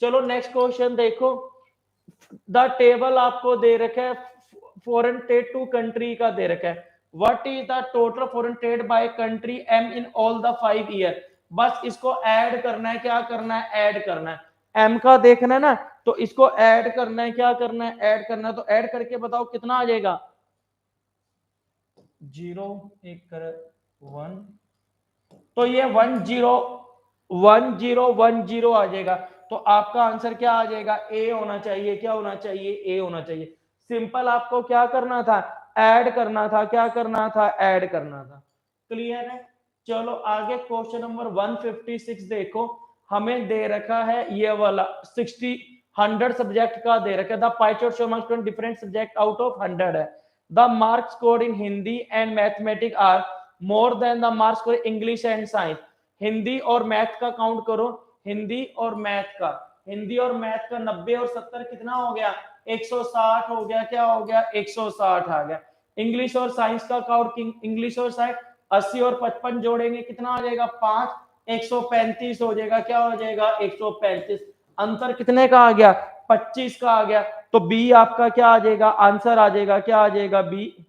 चलो नेक्स्ट क्वेश्चन देखो, द टेबल आपको दे रखा है, फॉरेन ट्रेड टू कंट्री का दे रखा है, what is the total foreign trade by country M in all the 5 year. बस इसको ऐड करना है, क्या करना है, ऐड करना है, एम का देखना है ना, तो इसको ऐड करना है, क्या करना है, ऐड करना है, तो ऐड करके बताओ कितना आ जाएगा, 0 एक कर 1, तो ये 101010 आ जाएगा, तो आपका आंसर क्या आ जाएगा, ए होना चाहिए, क्या होना चाहिए, ए होना चाहिए। सिंपल आपको क्या करना था, ऐड करना था, क्या करना था, ऐड करना था। क्लियर है। चलो आगे क्वेश्चन नंबर 156 देखो, हमें दे रखा है ये वाला 100 सब्जेक्ट का दे रखा है, the pie chart show marks different subject out of 100 है, the marks scored in Hindi and mathematics are more than the marks for English and science. Hindi और मैथ का काउंट करो, हिंदी और मैथ का, हिंदी और मैथ का 90 और 70 कितना हो गया, 160 हो गया, क्या हो गया, 160 आ गया। इंग्लिश और साइंस का काउंट, इंग्लिश और साइंस 80 और 55 जोड़ेंगे कितना आ जाएगा, 5, 135 हो जाएगा, क्या हो जाएगा, 135। अंतर कितने का आ गया, 25 का आ गया, तो बी आपका क्या आ जाएगा, आंसर आ जाएगा, क्या आ जाएगा, बी।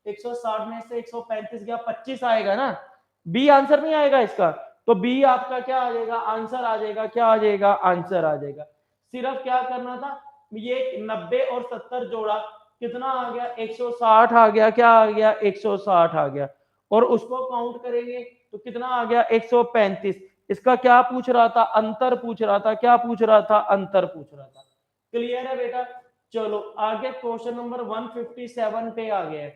160 में से 135 गया, 25 आएगा ना, बी आंसर नहीं आएगा इसका, तो बी आपका क्या आ जाएगा, आंसर आ जाएगा, क्या आ जाएगा, आंसर आ जाएगा। सिर्फ क्या करना था, ये 90 और 70 जोड़ा कितना आ गया, 160 आ गया, क्या आ गया, 160 आ गया, और उसको काउंट करेंगे तो कितना आ गया, 135। इसका क्या पूछ रहा था, अंतर पूछ रहा था, क्या पूछ रहा था, अंतर पूछ रहा था। क्लियर है बेटा। चलो आगे क्वेश्चन नंबर 157 पे आ गए।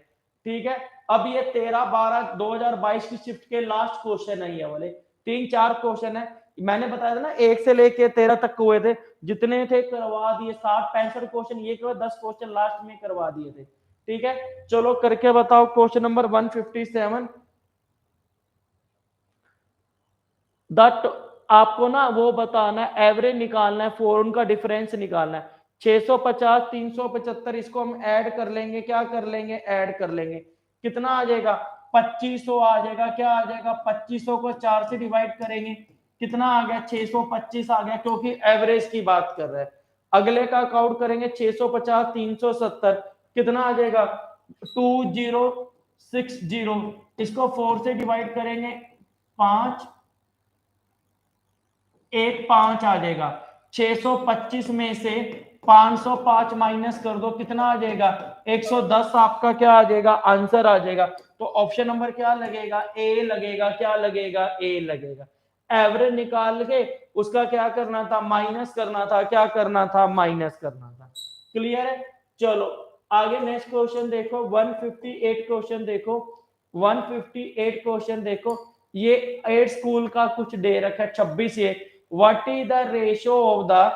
ठीक है, अब ये 13/12/2022 की शिफ्ट के लास्ट क्वेश्चन है, ये वाले 3-4 क्वेश्चन है, मैंने बताया था ना 1 से लेके 13 तक हुए थे, जितने थे करवा दिए, 60-65 क्वेश्चन, ये केवल 10 क्वेश्चन लास्ट में करवा दिए थे। ठीक है, चलो करके बताओ क्वेश्चन नंबर 157। दट आपको ना वो बताना है, एवरेज निकालना है, फोर उनका डिफरेंस निकालना है, 650, 375, इसको हम ऐड कर लेंगे, क्या कर लेंगे, ऐड कर लेंगे, कितना आ जाएगा, 2500 आ जाएगा, क्या आ जाएगा, 2500 को 4 से डिवाइड करेंगे, कितना आ गया, 625 आ गया, क्योंकि एवरेज की बात कर रहे हैं। अगले का काउंट करेंगे, 650, 370, कितना आ जाएगा, 2060, इसको 4 से डिवाइड करेंगे, 5, 1 5 आ जाएगा, 625 में से 505 माइनस कर दो, कितना आ जाएगा, 110 आपका क्या आ जाएगा, आंसर आ जाएगा। तो ऑप्शन नंबर क्या लगेगा, ए लगेगा, क्या लगेगा, ए लगेगा। एवरेज निकाल के उसका क्या करना था, माइनस करना था, क्या करना था, माइनस करना था। क्लियर है। चलो आगे नेक्स्ट क्वेश्चन देखो, 158 क्वेश्चन देखो, 158 क्वेश्चन देखो, ये 8 स्कूल का कुछ दे रखा है, 26 ये, what is the ratio of the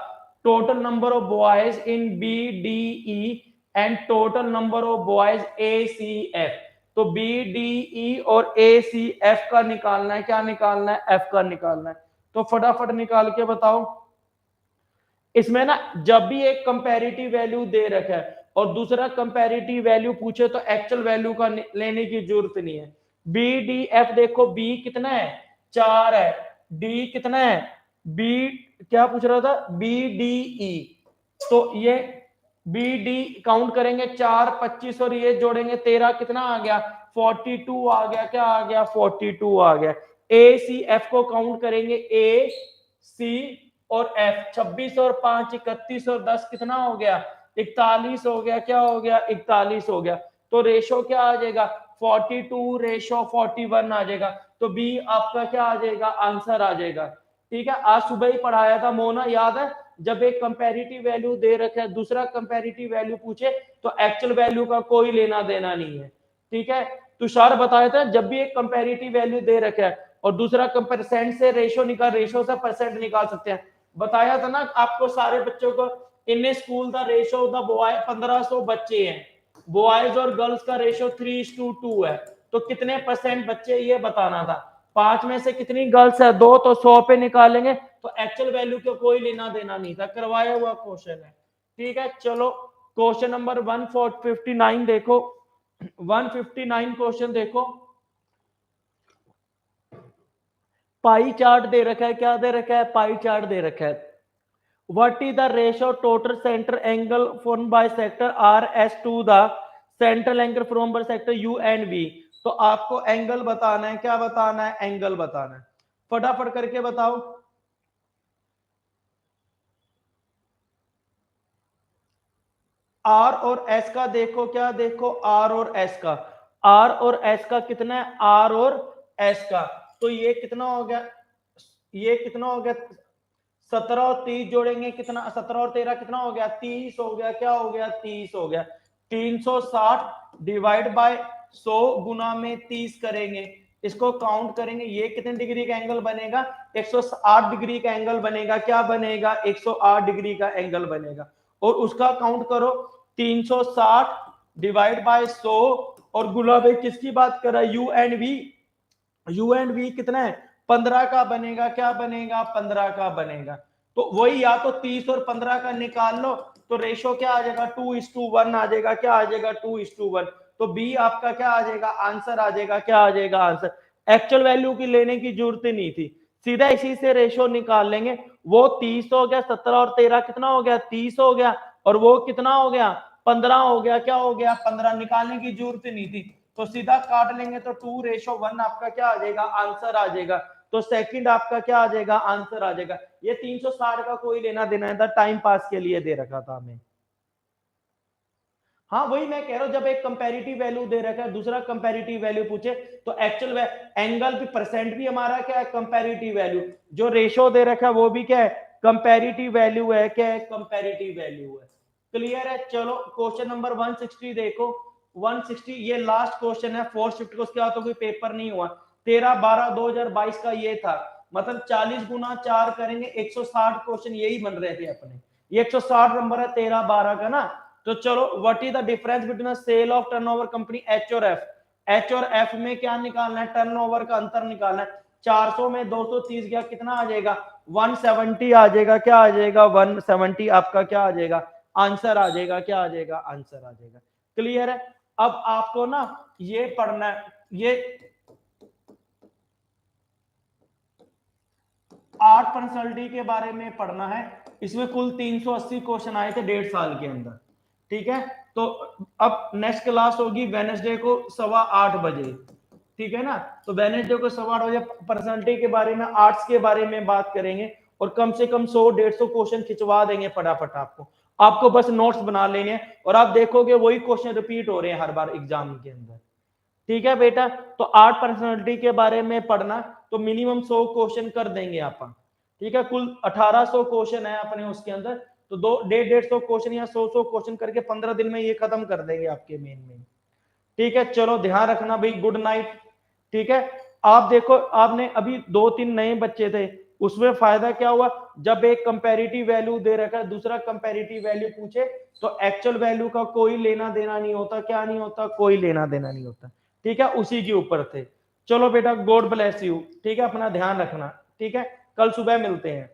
total number of boys in B, D, E and total number of boys ACF। तो BDE और ACF का निकालना है, क्या निकालना है, F का निकालना है। तो फटाफट निकाल के बताओ। इसमें ना जब भी एक कंपैरेटिव वैल्यू दे रखा है और दूसरा कंपैरेटिव वैल्यू पूछे तो एक्चुअल वैल्यू का लेने की जरूरत नहीं है। BDF देखो, B कितना है, 4 है, D कितना है, B क्या पूछ रहा था, BDE। तो ये BD काउंट करेंगे 4 25 और ये जोड़ेंगे 13, कितना आ गया, 42 आ गया, क्या आ गया, 42 आ गया। ACF को काउंट करेंगे, A C और F, 26 और 5 31 और 10 कितना हो गया, 41 हो गया, क्या हो गया, 41 हो गया। तो रेशो क्या आ जाएगा, 42 रेशो 41 आ जाएगा। तो B आपका क्या आ जाएगा, आंसर आ जाएगा। ठीक है, आज सुबह ही पढ़ाया था मोना, याद है, जब एक कंपैरेटिव वैल्यू दे रखा है दूसरा कंपैरेटिव वैल्यू पूछे तो एक्चुअल वैल्यू का कोई लेना देना नहीं है। ठीक है, तुषार बताया था जब भी एक कंपैरेटिव वैल्यू दे रखा है और दूसरा परसेंट से रेशो निकाल, रेशो से परसेंट निकाल सकते हैं। बताया था ना आपको सारे बच्चों को, इन स्कूल का रेशो द बॉय 1500 बच्चे हैं, बॉयज और गर्ल्स का रेशो 3:2 है। तो कितने परसेंट बच्चे ये बताना था। 5 में से कितनी गर्ल्स है, 2, तो 100 पे निकालेंगे तो एक्चुअल वैल्यू को कोई लेना देना नहीं था, करवाया हुआ क्वेश्चन है। ठीक है, चलो क्वेश्चन नंबर 159 देखो, 159 क्वेश्चन देखो। पाई चार्ट दे रखा है, क्या दे रखा है, पाई चार्ट दे रखा है। What is the ratio total center angle formed by sector RS to the central angle formed by sector U and V। तो आपको एंगल बताना है, क्या बताना है, एंगल बताना है, फटाफट करके बताओ। R और S का देखो, क्या देखो, R और S का, R और S का कितना है, R और S का, तो ये कितना हो गया, ये कितना हो गया, 17 और 30 जोड़ेंगे कितना, 17 और 13 कितना हो गया, 30 हो गया, क्या हो गया, 30 हो गया। 360 डिवाइड बाय 100 गुना में 30 करेंगे, इसको काउंट करेंगे, ये कितने डिग्री का एंगल बनेगा, 108 डिग्री का एंगल बनेगा, क्या बनेगा, 108 डिग्री का एंगल बनेगा। और उसका काउंट करो, 360 डिवाइड बाय 100 और गुना में किसकी बात कर रहा है, U and V, U and V कितना है, 15 का बनेगा, क्या बनेगा, 15 का बनेगा। तो वही या तो 30 और 15 का निकाल लो, तो रेशो क्या आ जाएगा, 2:1 आ जाएगा, क्या आ जाएगा, 2:1। तो बी आपका क्या आ जाएगा, आंसर आ जाएगा, क्या आ जाएगा, आंसर। एक्चुअल वैल्यू की लेने की जरूरत ही नहीं थी, सीधा इसी से रेशो निकाल लेंगे। वो 30 हो गया, 17 और 13 कितना हो गया, 30 हो गया, और वो कितना हो गया, 15 हो गया, क्या हो गया, 15, निकालने की जरूरत ही नहीं थी। तो सीधा काट लेंगे तो 2:1 आपका क्या आ जाएगा, आंसर आ जाएगा। तो सेकंड आपका क्या आ जाएगा, आंसर आ जाएगा। ये 360 का कोई लेना देना था, टाइम पास के लिए दे रखा था हमें। हाँ वही मैं कह रहा हूं, जब एक कंपैरेटिव वैल्यू दे रखा है दूसरा कंपैरेटिव वैल्यू पूछे तो एक्चुअल एंगल भी, परसेंट भी हमारा क्या है, कंपैरेटिव वैल्यू। जो रेशो दे रखा है वो भी क्या है, कंपैरेटिव वैल्यू है, क्या है, कंपैरेटिव वैल्यू है। क्लियर है, चलो क्वेश्चन नंबर 160 देखो। 160 ये लास्ट क्वेश्चन है 4th शिफ्ट को, उसके बाद तो कोई पेपर नहीं हुआ। 13/12/2022 का ये था, मतलब 40 गुना 4 करेंगे 160 क्वेश्चन यही बन रहे थे अपने। ये 160 नंबर है 13/12 का ना। तो चलो, what is the difference between sale of turnover company H और एफ। एच और एफ में क्या निकालना है, टर्नओवर का अंतर निकालना है। 400 में 230 गया, कितना आ जाएगा, 170 आ जाएगा, क्या आ जाएगा, 170 आपका क्या आ जाएगा, आंसर आ जाएगा, क्या आ जाएगा, आंसर आ जाएगा। क्लियर है। अब आपको ना ये पढ़ना है, ये 8 पर्सनैलिटी के बारे में पढ़ना है। इसमें कुल 380 क्वेश्चन आए थे 1.5 साल के अंदर। ठीक है, तो अब नेक्स्ट क्लास होगी वेडनेसडे को 8:15 बजे। ठीक है ना, तो वेडनेसडे को 8:15 बजे पर्सनैलिटी के बारे में, आर्ट्स के बारे में बात करेंगे और कम से कम 100-150 क्वेश्चन खिंचवा देंगे फटाफट आपको। आपको बस नोट्स बना लेने हैं और आप देखोगे वही क्वेश्चन रिपीट हो रहे हैं हर बार एग्जाम के अंदर। ठीक है बेटा, तो 8 पर्सनैलिटी के बारे में पढ़ना, तो मिनिमम 100 क्वेश्चन कर देंगे अपन। ठीक है, कुल 1800 क्वेश्चन है अपने उसके अंदर, तो 150 क्वेश्चन या 100 क्वेश्चन करके 15 दिन में ये खत्म कर देंगे आपके मेन में। ठीक है, चलो ध्यान रखना भाई, गुड नाइट। ठीक है, आप देखो, आपने अभी 2-3 नए बच्चे थे, उसमें फायदा क्या हुआ, जब एक कंपैरेटिव वैल्यू दे रखा है, दूसरा कंपैरेटिव वैल्यू पूछे तो एक्चुअल वैल्यू का कोई लेना देना नहीं होता, क्या नहीं होता, कोई लेना देना नहीं होता। ठीक है, उसी के ऊपर थे। चलो बेटा, गॉड ब्लेस यू। ठीक है, अपना ध्यान रखना। ठीक है, कल सुबह मिलते हैं।